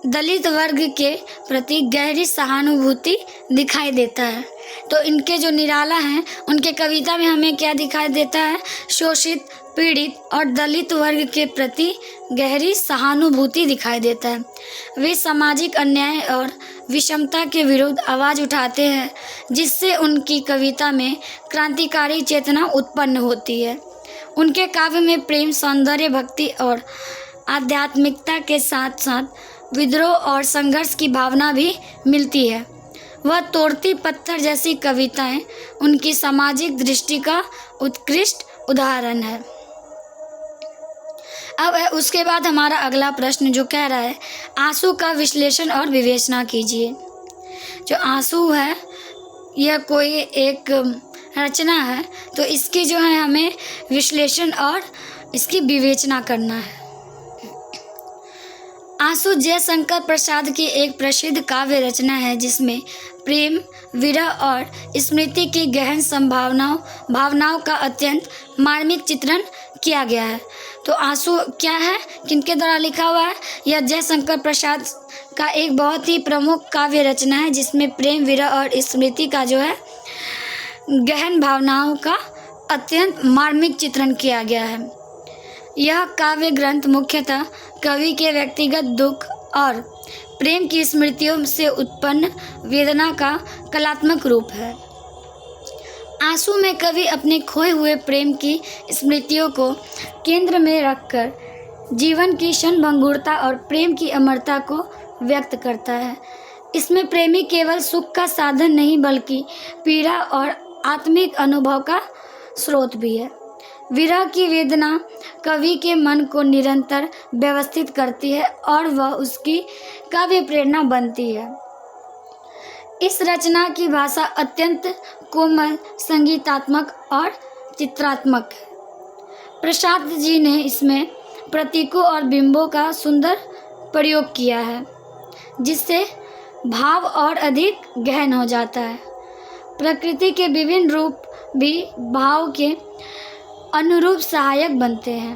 Speaker 1: दलित वर्ग के प्रति गहरी सहानुभूति दिखाई देता है। तो इनके जो निराला हैं उनके कविता में हमें क्या दिखाई देता है, शोषित, पीड़ित और दलित वर्ग के प्रति गहरी सहानुभूति दिखाई देता है। वे सामाजिक अन्याय और विषमता के विरुद्ध आवाज़ उठाते हैं, जिससे उनकी कविता में क्रांतिकारी चेतना उत्पन्न होती है। उनके काव्य में प्रेम, सौंदर्य, भक्ति और आध्यात्मिकता के साथ साथ विद्रोह और संघर्ष की भावना भी मिलती है। वह तोड़ती पत्थर जैसी कविताएं उनकी सामाजिक दृष्टि का उत्कृष्ट उदाहरण है। अब उसके बाद हमारा अगला प्रश्न जो कह रहा है, आंसू का विश्लेषण और विवेचना कीजिए। जो आंसू है यह कोई एक रचना है, तो इसकी जो है हमें विश्लेषण और इसकी विवेचना करना है। आंसू जयशंकर प्रसाद की एक प्रसिद्ध काव्य रचना है, जिसमें प्रेम, विरह और स्मृति की गहन भावनाओं का अत्यंत मार्मिक चित्रण किया गया है। तो आंसू क्या है, किनके द्वारा लिखा हुआ है, यह जयशंकर प्रसाद का एक बहुत ही प्रमुख काव्य रचना है, जिसमें प्रेम, विरह और स्मृति का जो है गहन भावनाओं का अत्यंत मार्मिक चित्रण किया गया है। यह काव्य ग्रंथ मुख्यतः कवि के व्यक्तिगत दुख और प्रेम की स्मृतियों से उत्पन्न वेदना का कलात्मक रूप है। आंसू में कवि अपने खोए हुए प्रेम की स्मृतियों को केंद्र में रखकर जीवन की क्षणभंगुरता और प्रेम की अमरता को व्यक्त करता है। इसमें प्रेमी केवल सुख का साधन नहीं बल्कि पीड़ा और आत्मिक अनुभव का स्रोत भी है। विरह की वेदना कवि के मन को निरंतर व्यवस्थित करती है और वह उसकी काव्य प्रेरणा बनती है। इस रचना की भाषा अत्यंत कोमल, संगीतात्मक और चित्रात्मक है। प्रसाद जी ने इसमें प्रतीकों और बिंबों का सुंदर प्रयोग किया है, जिससे भाव और अधिक गहन हो जाता है। प्रकृति के विभिन्न रूप भी भाव के अनुरूप सहायक बनते हैं।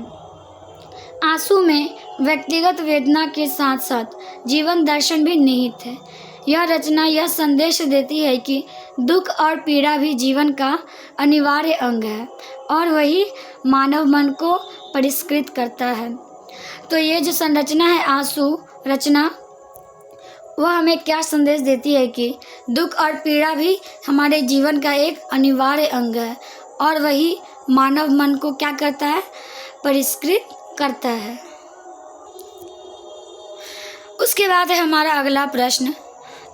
Speaker 1: आंसू में व्यक्तिगत वेदना के साथ साथ जीवन दर्शन भी निहित है। यह रचना यह संदेश देती है कि दुख और पीड़ा भी जीवन का अनिवार्य अंग है और वही मानव मन को परिष्कृत करता है। तो ये जो संरचना है आंसू रचना, वह हमें क्या संदेश देती है कि दुख और पीड़ा भी हमारे जीवन का एक अनिवार्य अंग है और वही मानव मन को क्या करता है, परिष्कृत करता है। उसके बाद है हमारा अगला प्रश्न।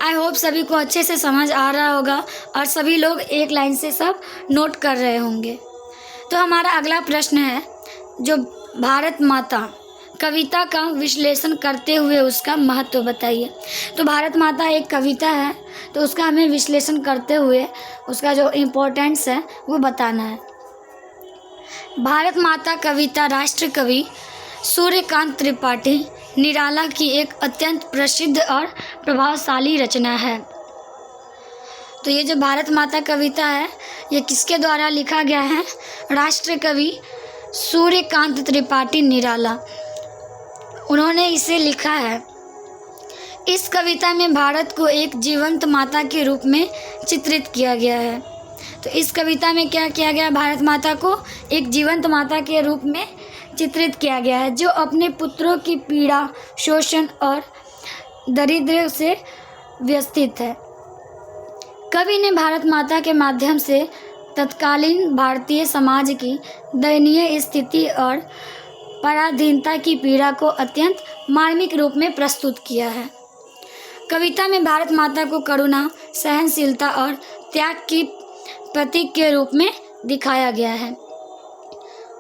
Speaker 1: आई होप सभी को अच्छे से समझ आ रहा होगा और सभी लोग एक लाइन से सब नोट कर रहे होंगे। तो हमारा अगला प्रश्न है, जो भारत माता कविता का विश्लेषण करते हुए उसका महत्व बताइए। तो भारत माता एक कविता है, तो उसका हमें विश्लेषण करते हुए उसका जो इम्पोर्टेंस है वो बताना है। भारत माता कविता राष्ट्र कवि सूर्यकांत त्रिपाठी निराला की एक अत्यंत प्रसिद्ध और प्रभावशाली रचना है। तो ये जो भारत माता कविता है ये किसके द्वारा लिखा गया है? राष्ट्र कवि सूर्यकांत त्रिपाठी निराला, उन्होंने इसे लिखा है। इस कविता में भारत को एक जीवंत माता के रूप में चित्रित किया गया है। तो इस कविता में क्या किया गया? भारत माता को एक जीवंत माता के रूप में चित्रित किया गया है, जो अपने पुत्रों की पीड़ा, शोषण और दारिद्र्य से व्यथित है। कवि ने भारत माता के माध्यम से तत्कालीन भारतीय समाज की दयनीय स्थिति और पराधीनता की पीड़ा को अत्यंत मार्मिक रूप में प्रस्तुत किया है। कविता में भारत माता को करुणा, सहनशीलता और त्याग की प्रतीक के रूप में दिखाया गया है।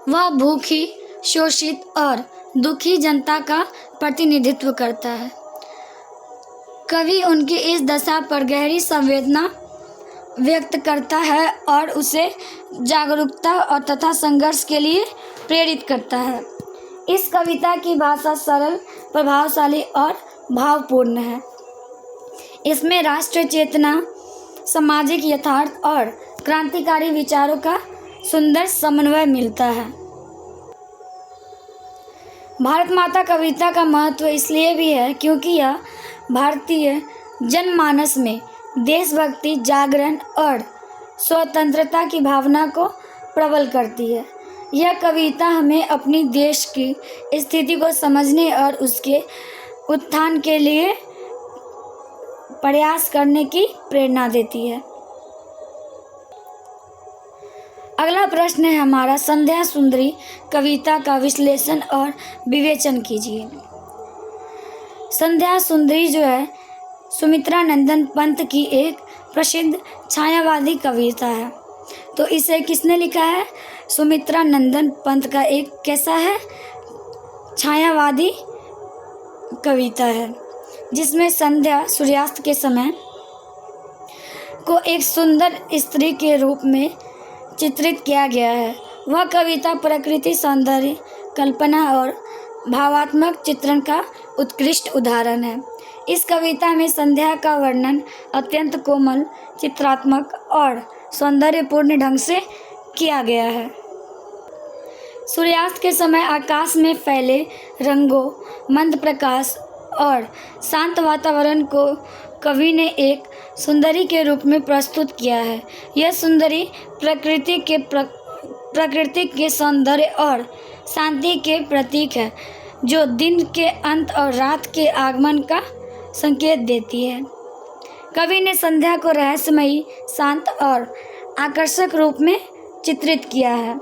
Speaker 1: वह भूखी, शोषित और दुखी जनता का प्रतिनिधित्व करता है। कवि उनकी इस दशा पर गहरी संवेदना व्यक्त करता है और उसे जागरूकता और तथा संघर्ष के लिए प्रेरित करता है। इस कविता की भाषा सरल, प्रभावशाली और भावपूर्ण है। इसमें राष्ट्र चेतना, सामाजिक यथार्थ और क्रांतिकारी विचारों का सुंदर समन्वय मिलता है। भारत माता कविता का महत्व इसलिए भी है क्योंकि यह भारतीय जनमानस में देशभक्ति, जागरण और स्वतंत्रता की भावना को प्रबल करती है। यह कविता हमें अपनी देश की स्थिति को समझने और उसके उत्थान के लिए प्रयास करने की प्रेरणा देती है। अगला प्रश्न है हमारा, संध्या सुंदरी कविता का विश्लेषण और विवेचन कीजिए। संध्या सुंदरी जो है सुमित्रा नंदन पंत की एक प्रसिद्ध छायावादी कविता है। तो इसे किसने लिखा है? सुमित्रा नंदन पंत का एक कैसा है? छायावादी कविता है, जिसमें संध्या सूर्यास्त के समय को एक सुंदर स्त्री के रूप में चित्रित किया गया है। वह कविता प्रकृति, सौंदर्य, कल्पना और भावात्मक चित्रण का उत्कृष्ट उदाहरण है। इस कविता में संध्या का वर्णन अत्यंत कोमल, चित्रात्मक और सौंदर्यपूर्ण ढंग से किया गया है। सूर्यास्त के समय आकाश में फैले रंगों, मंद प्रकाश और शांत वातावरण को कवि ने एक सुंदरी के रूप में प्रस्तुत किया है। यह सुंदरी प्रकृति के सौंदर्य और शांति के प्रतीक है, जो दिन के अंत और रात के आगमन का संकेत देती है। कवि ने संध्या को रहस्यमयी, शांत और आकर्षक रूप में चित्रित किया है,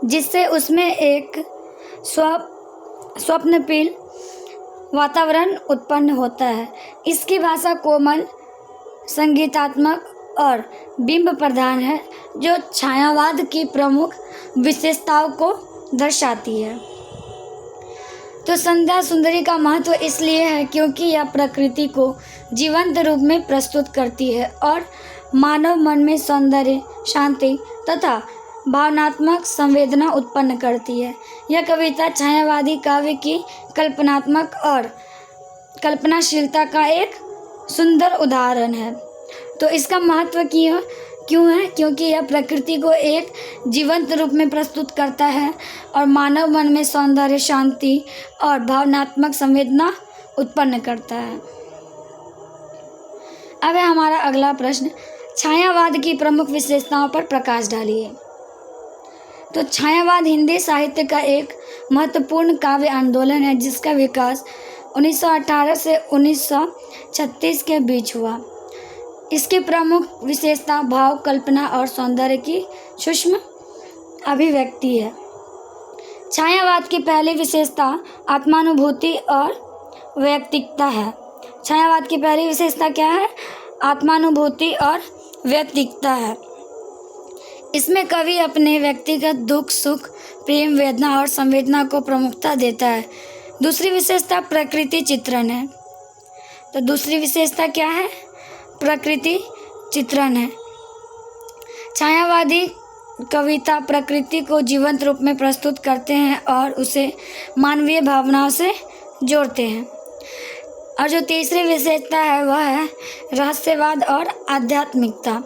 Speaker 1: जिससे उसमें एक स्वप्नशील वातावरण उत्पन्न होता है। इसकी भाषा कोमल, संगीतात्मक और बिंब प्रधान है, जो छायावाद की प्रमुख विशेषताओं को दर्शाती है। तो संध्या सुंदरी का महत्व इसलिए है क्योंकि यह प्रकृति को जीवंत रूप में प्रस्तुत करती है और मानव मन में सौंदर्य, शांति तथा भावनात्मक संवेदना उत्पन्न करती है। यह कविता छायावादी काव्य की कल्पनात्मक और कल्पनाशीलता का एक सुंदर उदाहरण है। तो इसका महत्व क्यों है? क्योंकि यह प्रकृति को एक जीवंत रूप में प्रस्तुत करता है और मानव मन में सौंदर्य, शांति और भावनात्मक संवेदना उत्पन्न करता है। अब है हमारा अगला प्रश्न, छायावाद की प्रमुख विशेषताओं पर प्रकाश डालिए। तो छायावाद हिंदी साहित्य का एक महत्वपूर्ण काव्य आंदोलन है, जिसका विकास 1918 से 1936 के बीच हुआ। इसकी प्रमुख विशेषता भाव, कल्पना और सौंदर्य की सूक्ष्म अभिव्यक्ति है। छायावाद की पहली विशेषता आत्मानुभूति और वैयक्तिकता है। छायावाद की पहली विशेषता क्या है? आत्मानुभूति और वैयक्तिकता है। इसमें कवि अपने व्यक्तिगत दुख, सुख, प्रेम, वेदना और संवेदना को प्रमुखता देता है। दूसरी विशेषता प्रकृति चित्रण है। तो दूसरी विशेषता क्या है? प्रकृति चित्रण है। छायावादी कविता प्रकृति को जीवंत रूप में प्रस्तुत करते हैं और उसे मानवीय भावनाओं से जोड़ते हैं। और जो तीसरी विशेषता है वह है रहस्यवाद और आध्यात्मिकता।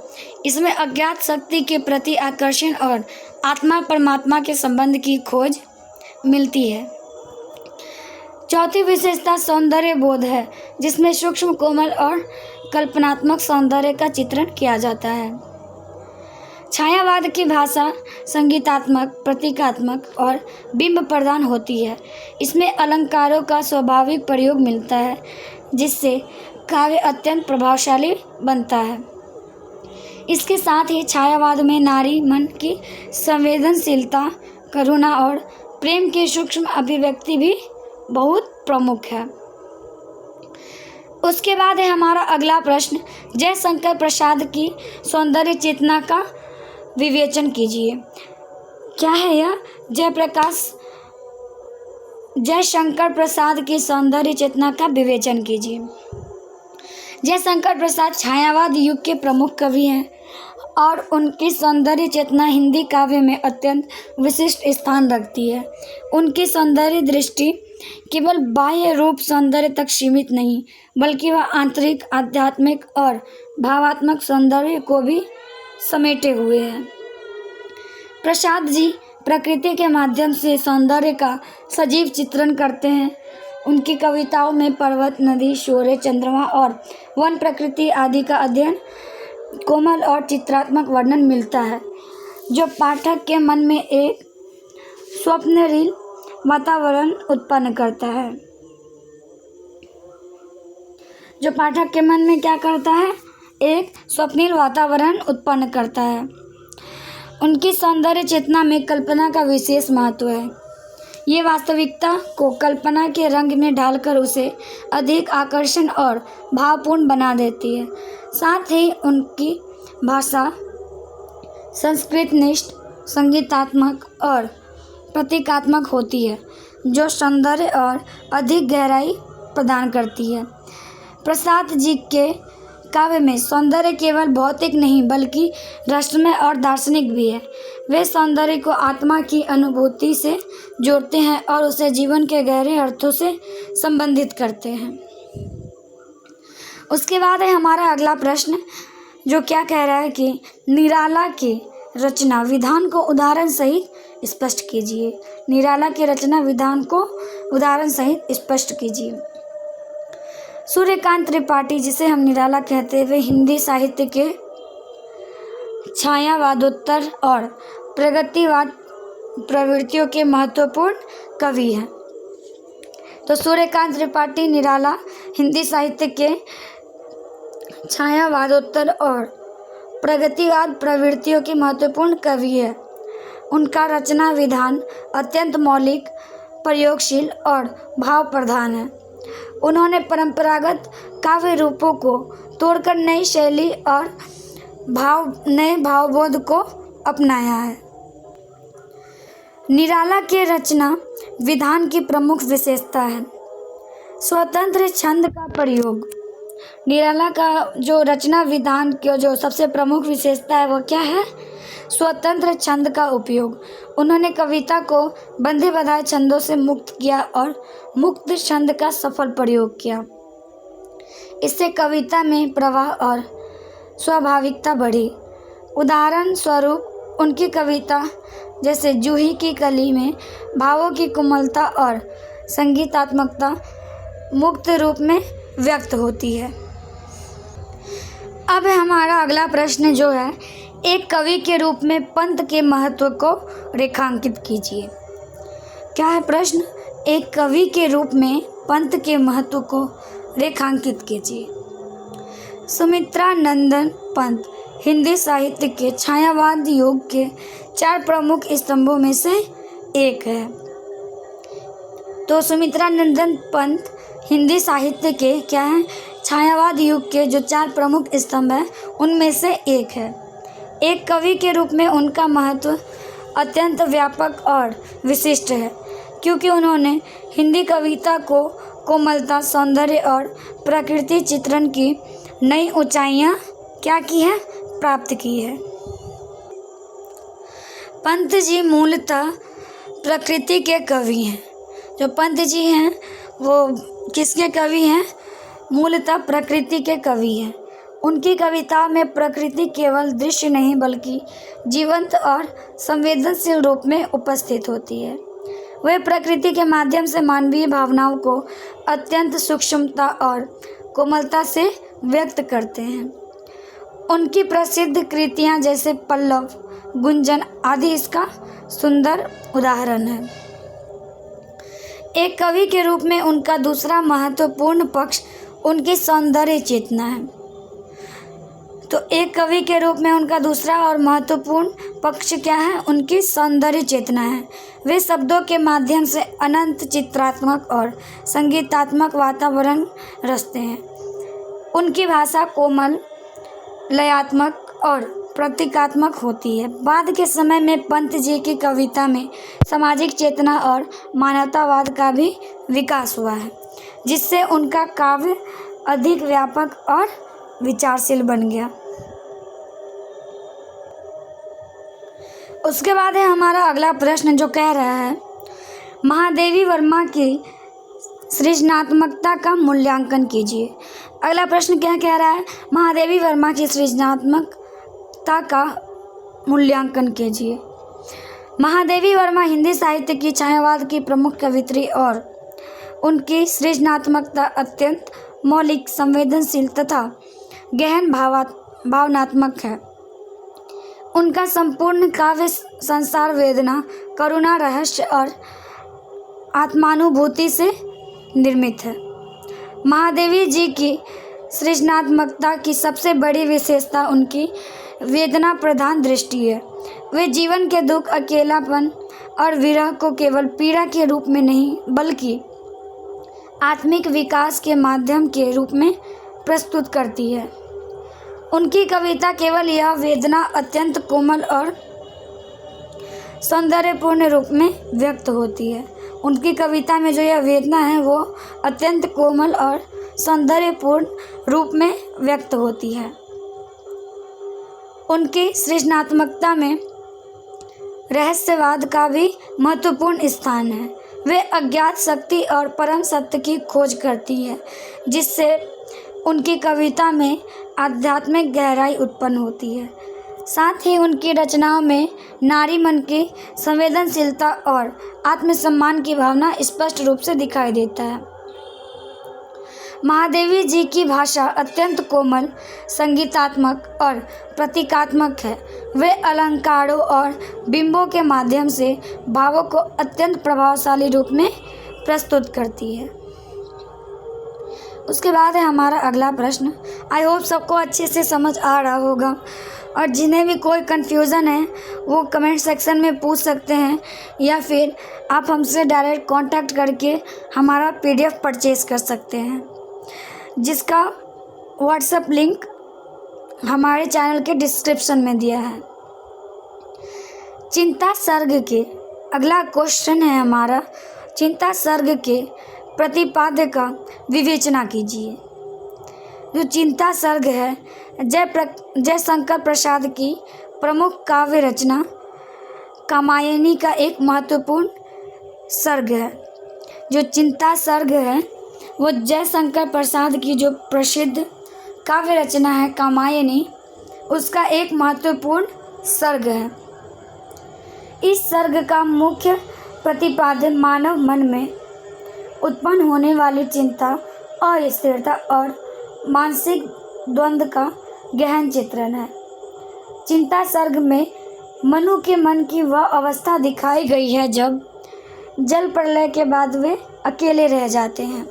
Speaker 1: इसमें अज्ञात शक्ति के प्रति आकर्षण और आत्मा परमात्मा के संबंध की खोज मिलती है। चौथी विशेषता सौंदर्य बोध है, जिसमें सूक्ष्म, कोमल और कल्पनात्मक सौंदर्य का चित्रण किया जाता है। छायावाद की भाषा संगीतात्मक, प्रतीकात्मक और बिंब प्रधान होती है। इसमें अलंकारों का स्वाभाविक प्रयोग मिलता है, जिससे काव्य अत्यंत प्रभावशाली बनता है। इसके साथ ही छायावाद में नारी मन की संवेदनशीलता, करुणा और प्रेम की सूक्ष्म अभिव्यक्ति भी बहुत प्रमुख है। उसके बाद है हमारा अगला प्रश्न, जयशंकर प्रसाद की सौंदर्य चेतना का विवेचन कीजिए। क्या है यह? जयशंकर प्रसाद की सौंदर्य चेतना का विवेचन कीजिए। जयशंकर प्रसाद छायावाद युग के प्रमुख कवि हैं और उनकी सौंदर्य चेतना हिंदी काव्य में अत्यंत विशिष्ट स्थान रखती है। उनकी सौंदर्य दृष्टि केवल बाह्य रूप सौंदर्य तक सीमित नहीं, बल्कि वह आंतरिक, आध्यात्मिक और भावात्मक सौंदर्य को भी समेटे हुए हैं। प्रसाद जी प्रकृति के माध्यम से सौंदर्य का सजीव चित्रण करते हैं। उनकी कविताओं में पर्वत, नदी, सूर्य, चंद्रमा और वन प्रकृति आदि का अध्ययन, कोमल और चित्रात्मक वर्णन मिलता है, जो पाठक के मन में एक स्वप्नरील वातावरण उत्पन्न करता है। जो पाठक के मन में क्या करता है? एक स्वप्निल वातावरण उत्पन्न करता है। उनकी सौंदर्य चेतना में कल्पना का विशेष महत्व है। ये वास्तविकता को कल्पना के रंग में ढालकर उसे अधिक आकर्षण और भावपूर्ण बना देती है। साथ ही उनकी भाषा संस्कृतनिष्ठ, संगीतात्मक और प्रतीकात्मक होती है, जो सौंदर्य और अधिक गहराई प्रदान करती है। प्रसाद जी के काव्य में सौंदर्य केवल भौतिक नहीं बल्कि रसमय और दार्शनिक भी है। वे सौंदर्य को आत्मा की अनुभूति से जोड़ते हैं और उसे जीवन के गहरे अर्थों से संबंधित करते हैं। उसके बाद है हमारा अगला प्रश्न, जो क्या कह रहा है कि निराला की रचना विधान को उदाहरण सहित स्पष्ट कीजिए। निराला की रचना विधान को उदाहरण सहित स्पष्ट कीजिए। सूर्यकांत त्रिपाठी, जिसे हम निराला कहते हैं, वे हिंदी साहित्य के छायावादोत्तर और प्रगतिवाद प्रवृत्तियों के महत्वपूर्ण कवि हैं। तो सूर्यकांत त्रिपाठी निराला हिंदी साहित्य के छायावादोत्तर और प्रगतिवाद प्रवृत्तियों के महत्वपूर्ण कवि है। उनका रचना विधान अत्यंत मौलिक, प्रयोगशील और भाव प्रधान है। उन्होंने परंपरागत काव्य रूपों को तोड़कर नई शैली और नए भावबोध को अपनाया है। निराला के रचना विधान की प्रमुख विशेषता है स्वतंत्र छंद का प्रयोग। निराला का जो रचना विधान की जो सबसे प्रमुख विशेषता है वो क्या है? स्वतंत्र छंद का उपयोग। उन्होंने कविता को बंधे बधाए छंदों से मुक्त किया और मुक्त छंद का सफल प्रयोग किया। इससे कविता में प्रवाह और स्वाभाविकता बढ़ी। उदाहरण स्वरूप उनकी कविता जैसे जूही की कली में भावों की कोमलता और संगीतात्मकता मुक्त रूप में व्यक्त होती है। अब हमारा अगला प्रश्न जो है, एक कवि के रूप में पंत के महत्व को रेखांकित कीजिए। क्या है प्रश्न? एक कवि के रूप में पंत के महत्व को रेखांकित कीजिए। सुमित्रा नंदन पंत हिंदी साहित्य के छायावाद युग के 4 प्रमुख स्तंभों में से एक है। तो सुमित्रा नंदन पंत हिंदी साहित्य के क्या है? छायावाद युग के जो 4 प्रमुख स्तंभ हैं उनमें से एक है। एक कवि के रूप में उनका महत्व अत्यंत व्यापक और विशिष्ट है, क्योंकि उन्होंने हिंदी कविता को कोमलता, सौंदर्य और प्रकृति चित्रण की नई ऊंचाइयां क्या की है? प्राप्त की है। पंत जी मूलतः प्रकृति के कवि हैं। जो पंत जी हैं वो किसके कवि हैं? मूलतः प्रकृति के कवि हैं। उनकी कविता में प्रकृति केवल दृश्य नहीं बल्कि जीवंत और संवेदनशील रूप में उपस्थित होती है। वे प्रकृति के माध्यम से मानवीय भावनाओं को अत्यंत सूक्ष्मता और कोमलता से व्यक्त करते हैं। उनकी प्रसिद्ध कृतियाँ जैसे पल्लव, गुंजन आदि इसका सुंदर उदाहरण है। एक कवि के रूप में उनका दूसरा महत्वपूर्ण पक्ष उनकी सौंदर्य चेतना है। तो एक कवि के रूप में उनका दूसरा और महत्वपूर्ण पक्ष क्या है? उनकी सौंदर्य चेतना है। वे शब्दों के माध्यम से अनंत चित्रात्मक और संगीतात्मक वातावरण रचते हैं। उनकी भाषा कोमल, लयात्मक और प्रतीकात्मक होती है। बाद के समय में पंत जी की कविता में सामाजिक चेतना और मानवतावाद का भी विकास हुआ है, जिससे उनका काव्य अधिक व्यापक और विचारशील बन गया। उसके बाद है हमारा अगला प्रश्न जो कह रहा है, महादेवी वर्मा की सृजनात्मकता का मूल्यांकन कीजिए। अगला प्रश्न क्या कह रहा है? महादेवी वर्मा की सृजनात्मकता का मूल्यांकन कीजिए। महादेवी वर्मा हिंदी साहित्य की छायावाद की प्रमुख कवित्री और उनकी सृजनात्मकता अत्यंत मौलिक, संवेदनशील तथा गहन भावनात्मक है। उनका संपूर्ण काव्य संसार वेदना, करुणा, रहस्य और आत्मानुभूति से निर्मित है। महादेवी जी की सृजनात्मकता की सबसे बड़ी विशेषता उनकी वेदना प्रधान दृष्टि है। वे जीवन के दुख, अकेलापन और विरह को केवल पीड़ा के रूप में नहीं बल्कि आत्मिक विकास के माध्यम के रूप में प्रस्तुत करती है। उनकी कविता केवल यह वेदना अत्यंत कोमल और सौंदर्यपूर्ण रूप में व्यक्त होती है। उनकी कविता में जो यह वेदना है वो अत्यंत कोमल और सौंदर्यपूर्ण रूप में व्यक्त होती है। उनकी सृजनात्मकता में रहस्यवाद का भी महत्वपूर्ण स्थान है। वे अज्ञात शक्ति और परम सत्य की खोज करती है, जिससे उनकी कविता में आध्यात्मिक गहराई उत्पन्न होती है। साथ ही उनकी रचनाओं में नारी मन की संवेदनशीलता और आत्मसम्मान की भावना स्पष्ट रूप से दिखाई देता है। महादेवी जी की भाषा अत्यंत कोमल, संगीतात्मक और प्रतीकात्मक है। वे अलंकारों और बिंबों के माध्यम से भावों को अत्यंत प्रभावशाली रूप में प्रस्तुत करती है। उसके बाद है हमारा अगला प्रश्न। आई होप सबको अच्छे से समझ आ रहा होगा, और जिन्हें भी कोई कन्फ्यूज़न है वो कमेंट सेक्शन में पूछ सकते हैं, या फिर आप हमसे डायरेक्ट कांटेक्ट करके हमारा PDF परचेज़ कर सकते हैं, जिसका व्हाट्सएप लिंक हमारे चैनल के डिस्क्रिप्शन में दिया है। चिंता सर्ग के अगला क्वेश्चन है हमारा, चिंता सर्ग के प्रतिपाद्य का विवेचना कीजिए। जो चिंता सर्ग है जय शंकर प्रसाद की प्रमुख काव्य रचना कामायनी का एक महत्वपूर्ण सर्ग है। जो चिंता सर्ग है वो जय शंकर प्रसाद की जो प्रसिद्ध काव्य रचना है कामायनी, उसका एक महत्वपूर्ण सर्ग है। इस सर्ग का मुख्य प्रतिपाद्य मानव मन में उत्पन्न होने वाली चिंता, अस्थिरता और मानसिक द्वंद्व का गहन चित्रण है। चिंता सर्ग में मनु के मन की वह अवस्था दिखाई गई है जब जल प्रलय के बाद वे अकेले रह जाते हैं।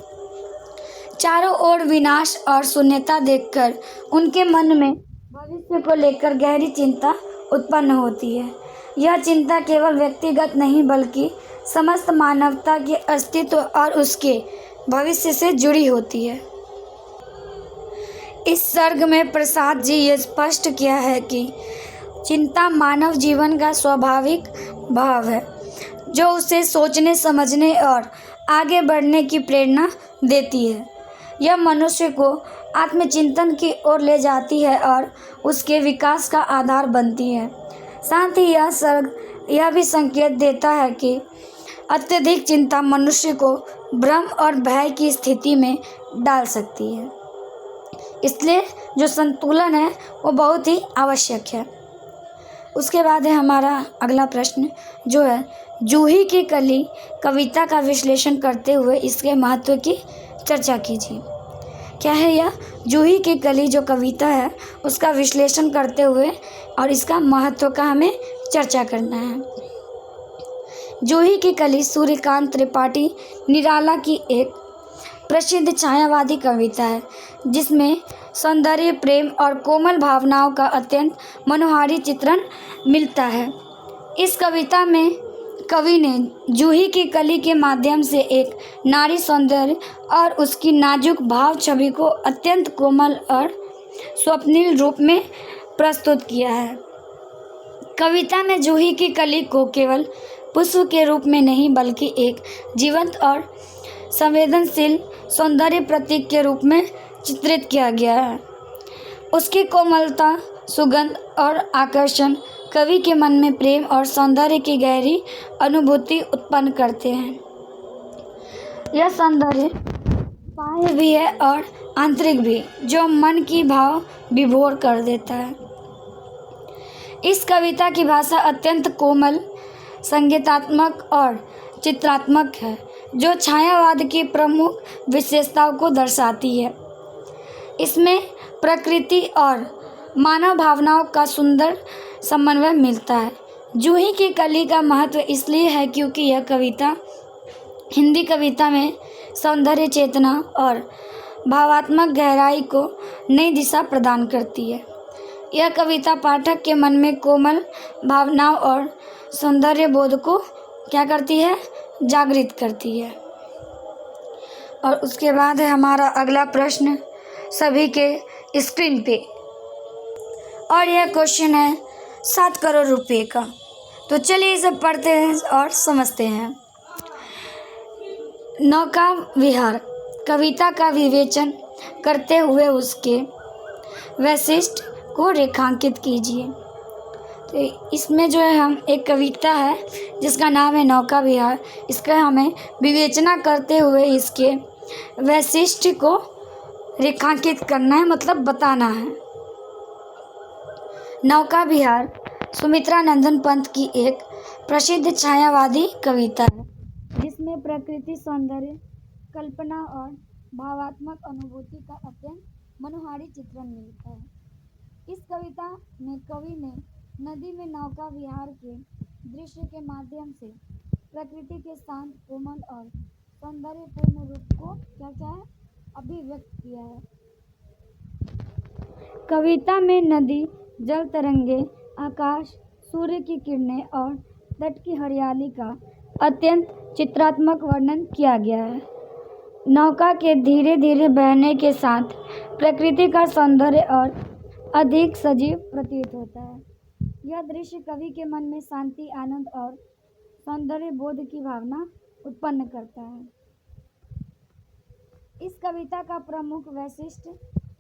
Speaker 1: चारों ओर विनाश और शून्यता देखकर उनके मन में भविष्य को लेकर गहरी चिंता उत्पन्न होती है। यह चिंता केवल व्यक्तिगत नहीं बल्कि समस्त मानवता के अस्तित्व और उसके भविष्य से जुड़ी होती है। इस सर्ग में प्रसाद जी ये स्पष्ट किया है कि चिंता मानव जीवन का स्वाभाविक भाव है, जो उसे सोचने, समझने और आगे बढ़ने की प्रेरणा देती है। यह मनुष्य को आत्मचिंतन की ओर ले जाती है और उसके विकास का आधार बनती है। साथ ही यह भी संकेत देता है कि अत्यधिक चिंता मनुष्य को भ्रम और भय की स्थिति में डाल सकती है। इसलिए जो संतुलन है वो बहुत ही आवश्यक है। उसके बाद है हमारा अगला प्रश्न, जो है जूही की कली कविता का विश्लेषण करते हुए इसके महत्व की चर्चा कीजिए। क्या है यह? जूही की कली जो कविता है उसका विश्लेषण करते हुए और इसका महत्व का हमें चर्चा करना है। जूही की कली सूर्यकांत त्रिपाठी निराला की एक प्रसिद्ध छायावादी कविता है जिसमें सौंदर्य, प्रेम और कोमल भावनाओं का अत्यंत मनोहारी चित्रण मिलता है। इस कविता में कवि ने जूही की कली के माध्यम से एक नारी सौंदर्य और उसकी नाजुक भाव छवि को अत्यंत कोमल और स्वप्निल रूप में प्रस्तुत किया है। कविता में जूही की कली को केवल पुष्प के रूप में नहीं बल्कि एक जीवंत और संवेदनशील सौंदर्य प्रतीक के रूप में चित्रित किया गया है। उसकी कोमलता, सुगंध और आकर्षण कवि के मन में प्रेम और सौंदर्य की गहरी अनुभूति उत्पन्न करते हैं। यह सौंदर्य बाह्य भी है और आंतरिक भी, जो मन की भाव विभोर कर देता है। इस कविता की भाषा अत्यंत कोमल, संगीतात्मक और चित्रात्मक है, जो छायावाद की प्रमुख विशेषताओं को दर्शाती है। इसमें प्रकृति और मानव भावनाओं का सुंदर समन्वय मिलता है। जूही की कली का महत्व इसलिए है क्योंकि यह कविता हिंदी कविता में सौंदर्य चेतना और भावात्मक गहराई को नई दिशा प्रदान करती है। यह कविता पाठक के मन में कोमल भावनाओं और सौंदर्य बोध को क्या करती है? जागृत करती है। और उसके बाद है हमारा अगला प्रश्न सभी के स्क्रीन पे, और यह क्वेश्चन है 7 करोड़ रुपए का। तो चलिए इसे पढ़ते हैं और समझते हैं। नौका विहार कविता का विवेचन करते हुए उसके वैशिष्ट्य को रेखांकित कीजिए। तो इसमें जो है हम एक कविता है जिसका नाम है नौका विहार, इसका हमें विवेचना करते हुए इसके वैशिष्ट्य को रेखांकित करना है, मतलब बताना है। नौका विहार सुमित्रा नंदन पंत की एक प्रसिद्ध छायावादी कविता है जिसमें प्रकृति, सौंदर्य, कल्पना और भावात्मक अनुभूति का अत्यंत मनोहारी चित्रण मिलता है। इस कविता में कवि ने नदी में नौका विहार के दृश्य के माध्यम से प्रकृति के शांत, कोमल और सौंदर्यपूर्ण रूप को क्या है अभिव्यक्त किया है। कविता में नदी, जल तरंगे, आकाश, सूर्य की किरणें और तट की हरियाली का अत्यंत चित्रात्मक वर्णन किया गया है। नौका के धीरे धीरे बहने के साथ प्रकृति का सौंदर्य और अधिक सजीव प्रतीत होता है। यह दृश्य कवि के मन में शांति, आनंद और सौंदर्य बोध की भावना उत्पन्न करता है। इस कविता का प्रमुख वैशिष्ट्य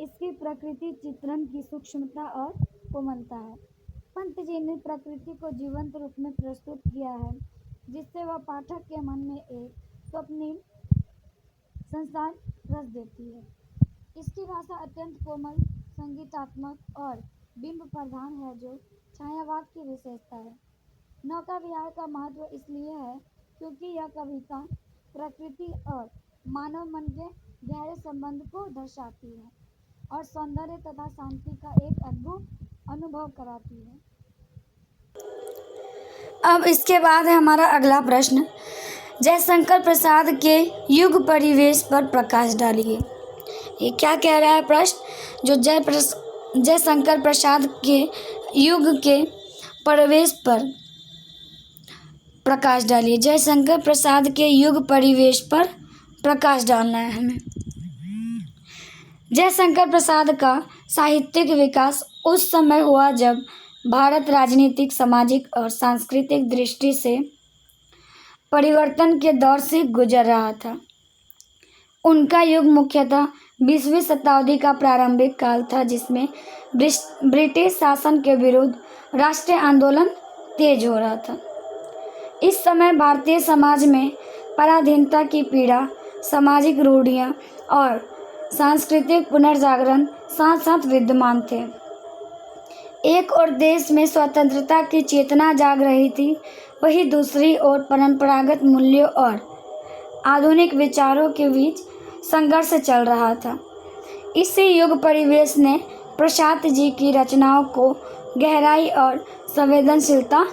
Speaker 1: इसकी प्रकृति चित्रण की सूक्ष्मता और कोमलता है। पंत जी ने प्रकृति को जीवंत रूप में प्रस्तुत किया है जिससे वह पाठक के मन में एक स्वप्निल संसार रच देती है। इसकी भाषा अत्यंत कोमल, संगीतात्मक और बिंब प्रधान है, जो छायावाद की विशेषता है। नौका विहार का महत्व इसलिए है क्योंकि यह कविता प्रकृति और मानव मन के गहरे संबंध को दर्शाती है और सौंदर्य तथा शांति का एक अद्भुत अनुभव कराती है। अब इसके बाद है हमारा अगला प्रश्न, जयशंकर प्रसाद के युग परिवेश पर प्रकाश डालिए। ये क्या कह रहा है प्रश्न? जो जयशंकर प्रसाद के युग के परिवेश पर प्रकाश डालिए। जयशंकर प्रसाद के युग परिवेश पर प्रकाश डालना है हमें। जयशंकर प्रसाद का साहित्यिक विकास उस समय हुआ जब भारत राजनीतिक, सामाजिक और सांस्कृतिक दृष्टि से परिवर्तन के दौर से गुजर रहा था। उनका युग मुख्यतः 20वीं शताब्दी का प्रारंभिक काल था जिसमें ब्रिटिश शासन के विरुद्ध राष्ट्रीय आंदोलन तेज हो रहा था। इस समय भारतीय समाज में पराधीनता की पीड़ा, सामाजिक रूढ़ियाँ और सांस्कृतिक पुनर्जागरण साथ साथ विद्यमान थे। एक ओर देश में स्वतंत्रता की चेतना जाग रही थी, वहीं दूसरी ओर परंपरागत मूल्यों और आधुनिक विचारों के बीच संघर्ष चल रहा था। इसी युग परिवेश ने प्रसाद जी की रचनाओं को गहराई और संवेदनशीलता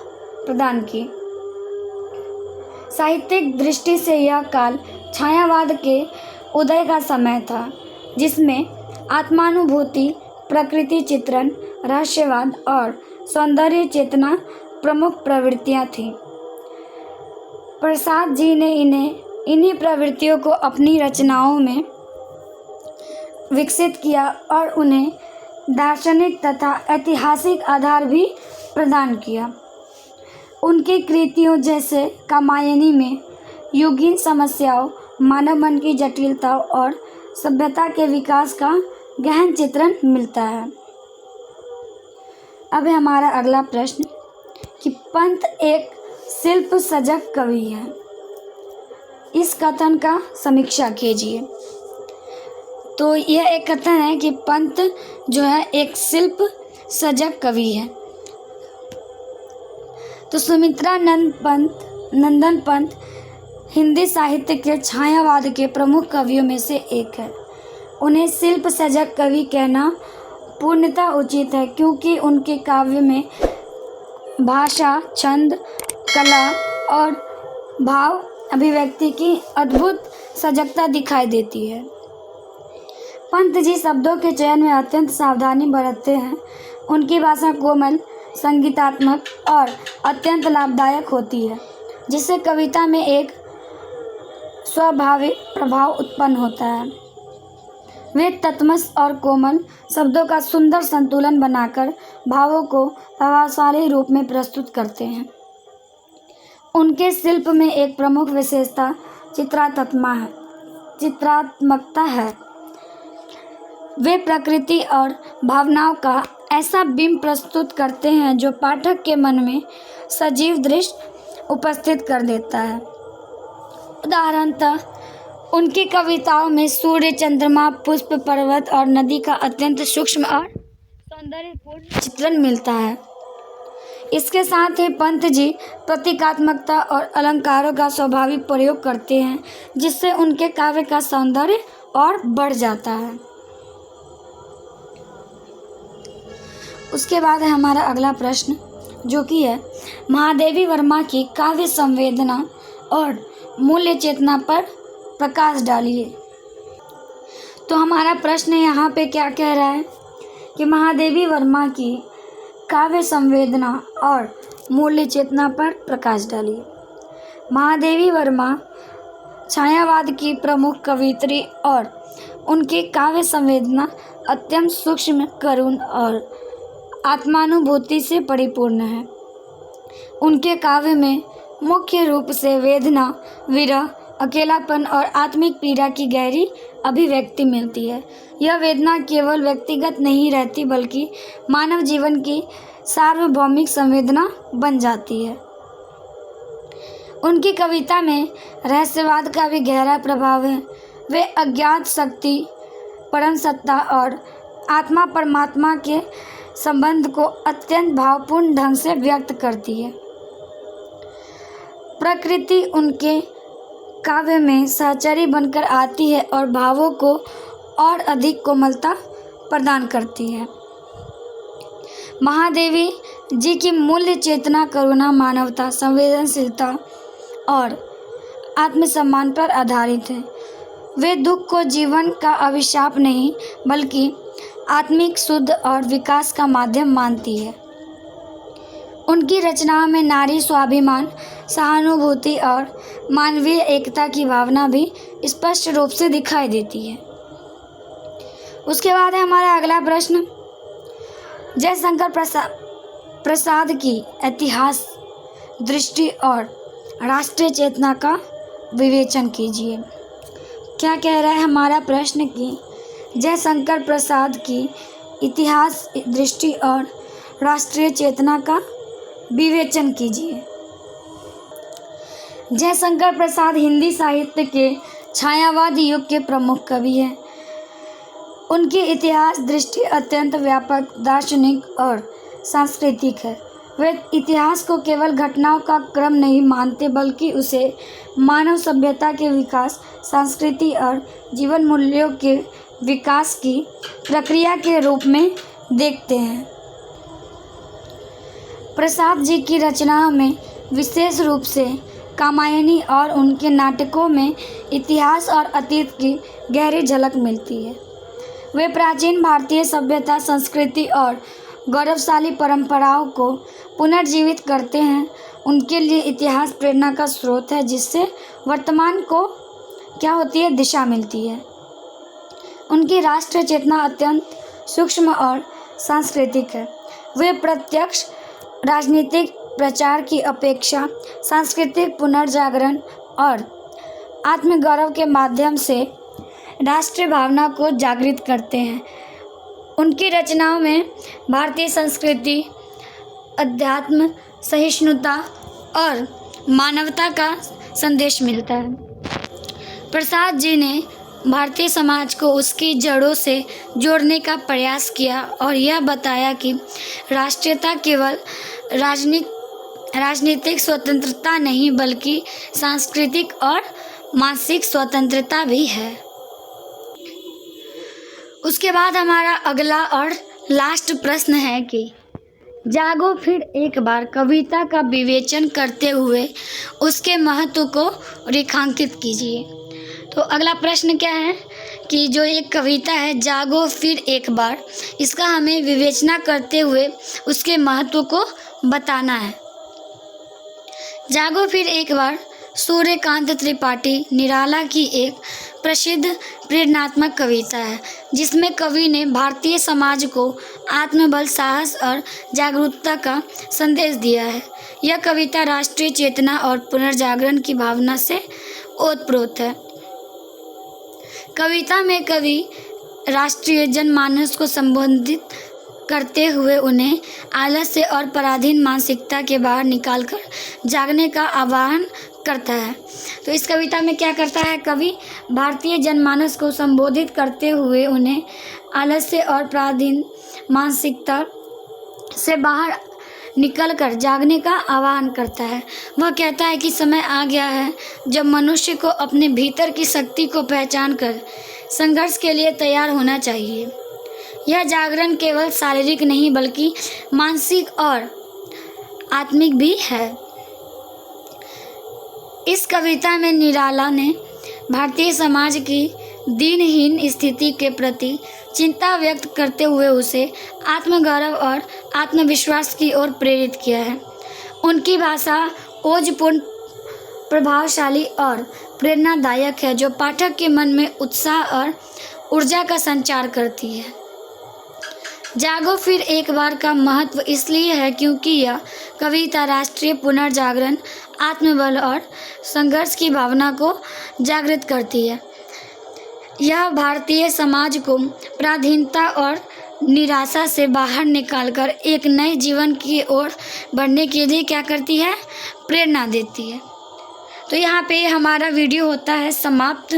Speaker 1: प्रदान की। साहित्यिक दृष्टि से यह काल छायावाद के उदय का समय था, जिसमें आत्मानुभूति, प्रकृति चित्रण, रहस्यवाद और सौंदर्य चेतना प्रमुख प्रवृत्तियां थीं। प्रसाद जी ने इन्हीं प्रवृत्तियों को अपनी रचनाओं में विकसित किया और उन्हें दार्शनिक तथा ऐतिहासिक आधार भी प्रदान किया। उनकी कृतियों जैसे कामायनी में युगीन समस्याओं, मानव मन की जटिलताओं और सभ्यता के विकास का गहन चित्रण मिलता है। अब है हमारा अगला प्रश्न कि पंत एक शिल्प सजग कवि है। इस कथन का समीक्षा कीजिए। तो यह एक कथन है कि पंत जो है एक शिल्प सजग कवि है। तो सुमित्रा नंदन पंत हिंदी साहित्य के छायावाद के प्रमुख कवियों में से एक है। उन्हें शिल्प सजग कवि कहना पूर्णतः उचित है, क्योंकि उनके काव्य में भाषा, छंद, कला और भाव अभिव्यक्ति की अद्भुत सजगता दिखाई देती है। पंत जी शब्दों के चयन में अत्यंत सावधानी बरतते हैं। उनकी भाषा कोमल, संगीतात्मक और अत्यंत लाभदायक होती है, जिससे कविता में एक स्वाभाविक प्रभाव उत्पन्न होता है। वे तत्मस और कोमल शब्दों का सुंदर संतुलन बनाकर भावों को प्रभावशाली रूप में प्रस्तुत करते हैं। उनके शिल्प में एक प्रमुख विशेषता चित्रात्मकता है। वे प्रकृति और भावनाओं का ऐसा बिंब प्रस्तुत करते हैं जो पाठक के मन में सजीव दृश्य उपस्थित कर देता है। उदाहरणतः उनकी कविताओं में सूर्य, चंद्रमा, पुष्प, पर्वत और नदी का अत्यंत सूक्ष्म और सौंदर्यपूर्ण चित्रण मिलता है। इसके साथ ही पंत जी प्रतीकात्मकता और अलंकारों का स्वाभाविक प्रयोग करते हैं, जिससे उनके काव्य का सौंदर्य और बढ़ जाता है। उसके बाद है हमारा अगला प्रश्न, जो कि है महादेवी वर्मा की काव्य संवेदना और मूल्य चेतना पर प्रकाश डालिए। तो हमारा प्रश्न यहाँ पे क्या कह रहा है कि महादेवी वर्मा की काव्य संवेदना और मूल्य चेतना पर प्रकाश डालिए। महादेवी वर्मा छायावाद की प्रमुख कवयित्री और उनकी काव्य संवेदना अत्यंत सूक्ष्म, करुण और आत्मानुभूति से परिपूर्ण है। उनके काव्य में मुख्य रूप से वेदना, विरह, अकेलापन और आत्मिक पीड़ा की गहरी अभिव्यक्ति मिलती है। यह वेदना केवल व्यक्तिगत नहीं रहती, बल्कि मानव जीवन की सार्वभौमिक संवेदना बन जाती है। उनकी कविता में रहस्यवाद का भी गहरा प्रभाव है। वे अज्ञात शक्ति, परम सत्ता और आत्मा परमात्मा के संबंध को अत्यंत भावपूर्ण ढंग से व्यक्त करती है। प्रकृति उनके काव्य में सहचरी बनकर आती है और भावों को और अधिक कोमलता प्रदान करती है। महादेवी जी की मूल्य चेतना करुणा, मानवता, संवेदनशीलता और आत्मसम्मान पर आधारित है। वे दुख को जीवन का अभिशाप नहीं, बल्कि आत्मिक शुद्ध और विकास का माध्यम मानती है। उनकी रचनाओं में नारी स्वाभिमान, सहानुभूति और मानवीय एकता की भावना भी स्पष्ट रूप से दिखाई देती है। उसके बाद है हमारा अगला प्रश्न, जयशंकर प्रसाद की इतिहास दृष्टि और राष्ट्रीय चेतना का विवेचन कीजिए। क्या कह रहा है हमारा प्रश्न कि जयशंकर प्रसाद की इतिहास दृष्टि और राष्ट्रीय चेतना का विवेचन कीजिए। जयशंकर प्रसाद हिंदी साहित्य के छायावाद युग के प्रमुख कवि हैं। उनकी इतिहास दृष्टि अत्यंत व्यापक, दार्शनिक और सांस्कृतिक है। वे इतिहास को केवल घटनाओं का क्रम नहीं मानते, बल्कि उसे मानव सभ्यता के विकास, संस्कृति और जीवन मूल्यों के विकास की प्रक्रिया के रूप में देखते हैं। प्रसाद जी की रचनाओं में विशेष रूप से कामायनी और उनके नाटकों में इतिहास और अतीत की गहरी झलक मिलती है। वे प्राचीन भारतीय सभ्यता, संस्कृति और गौरवशाली परंपराओं को पुनर्जीवित करते हैं। उनके लिए इतिहास प्रेरणा का स्रोत है, जिससे वर्तमान को क्या होती है, दिशा मिलती है। उनकी राष्ट्रीय चेतना अत्यंत सूक्ष्म और सांस्कृतिक है। वे प्रत्यक्ष राजनीतिक प्रचार की अपेक्षा सांस्कृतिक पुनर्जागरण और आत्मगौरव के माध्यम से राष्ट्रीय भावना को जागृत करते हैं। उनकी रचनाओं में भारतीय संस्कृति, अध्यात्म, सहिष्णुता और मानवता का संदेश मिलता है। प्रसाद जी ने भारतीय समाज को उसकी जड़ों से जोड़ने का प्रयास किया और यह बताया कि राष्ट्रीयता केवल राजनीतिक स्वतंत्रता नहीं, बल्कि सांस्कृतिक और मानसिक स्वतंत्रता भी है। उसके बाद हमारा अगला और लास्ट प्रश्न है कि जागो फिर एक बार कविता का विवेचन करते हुए उसके महत्व को रेखांकित कीजिए। तो अगला प्रश्न क्या है कि जो एक कविता है जागो फिर एक बार, इसका हमें विवेचना करते हुए उसके महत्व को बताना है। जागो फिर एक बार सूर्यकांत त्रिपाठी निराला की एक प्रसिद्ध प्रेरणात्मक कविता है, जिसमें कवि ने भारतीय समाज को आत्मबल, साहस और जागरूकता का संदेश दिया है। यह कविता राष्ट्रीय चेतना और पुनर्जागरण की भावना से ओतप्रोत है। कविता में कवि राष्ट्रीय जनमानस को संबोधित करते हुए उन्हें आलस्य और पराधीन मानसिकता के बाहर निकालकर जागने का आह्वान करता है। तो इस कविता में क्या करता है कवि? भारतीय जनमानस को संबोधित करते हुए उन्हें आलस्य और पराधीन मानसिकता से बाहर निकलकर जागने का आह्वान करता है। वह कहता है कि समय आ गया है जब मनुष्य को अपने भीतर की शक्ति को पहचान कर संघर्ष के लिए तैयार होना चाहिए। यह जागरण केवल शारीरिक नहीं, बल्कि मानसिक और आत्मिक भी है। इस कविता में निराला ने भारतीय समाज की दीनहीन स्थिति के प्रति चिंता व्यक्त करते हुए उसे आत्मगौरव और आत्मविश्वास की ओर प्रेरित किया है। उनकी भाषा ओजपूर्ण, प्रभावशाली और प्रेरणादायक है, जो पाठक के मन में उत्साह और ऊर्जा का संचार करती है। जागो फिर एक बार का महत्व इसलिए है क्योंकि यह कविता राष्ट्रीय पुनर्जागरण, आत्मबल और संघर्ष की भावना को जागृत करती है। यह भारतीय समाज को पराधीनता और निराशा से बाहर निकालकर एक नए जीवन की ओर बढ़ने के लिए क्या करती है? प्रेरणा देती है। तो यहाँ पे हमारा वीडियो होता है समाप्त।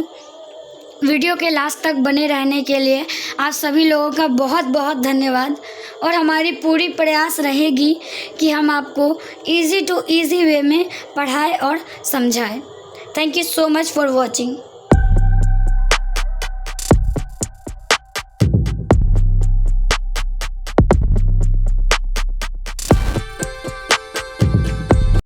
Speaker 1: वीडियो के लास्ट तक बने रहने के लिए आप सभी लोगों का बहुत बहुत धन्यवाद। और हमारी पूरी प्रयास रहेगी कि हम आपको इजी टू इजी वे में पढ़ाएं और समझाएं। Thank you so much for watching.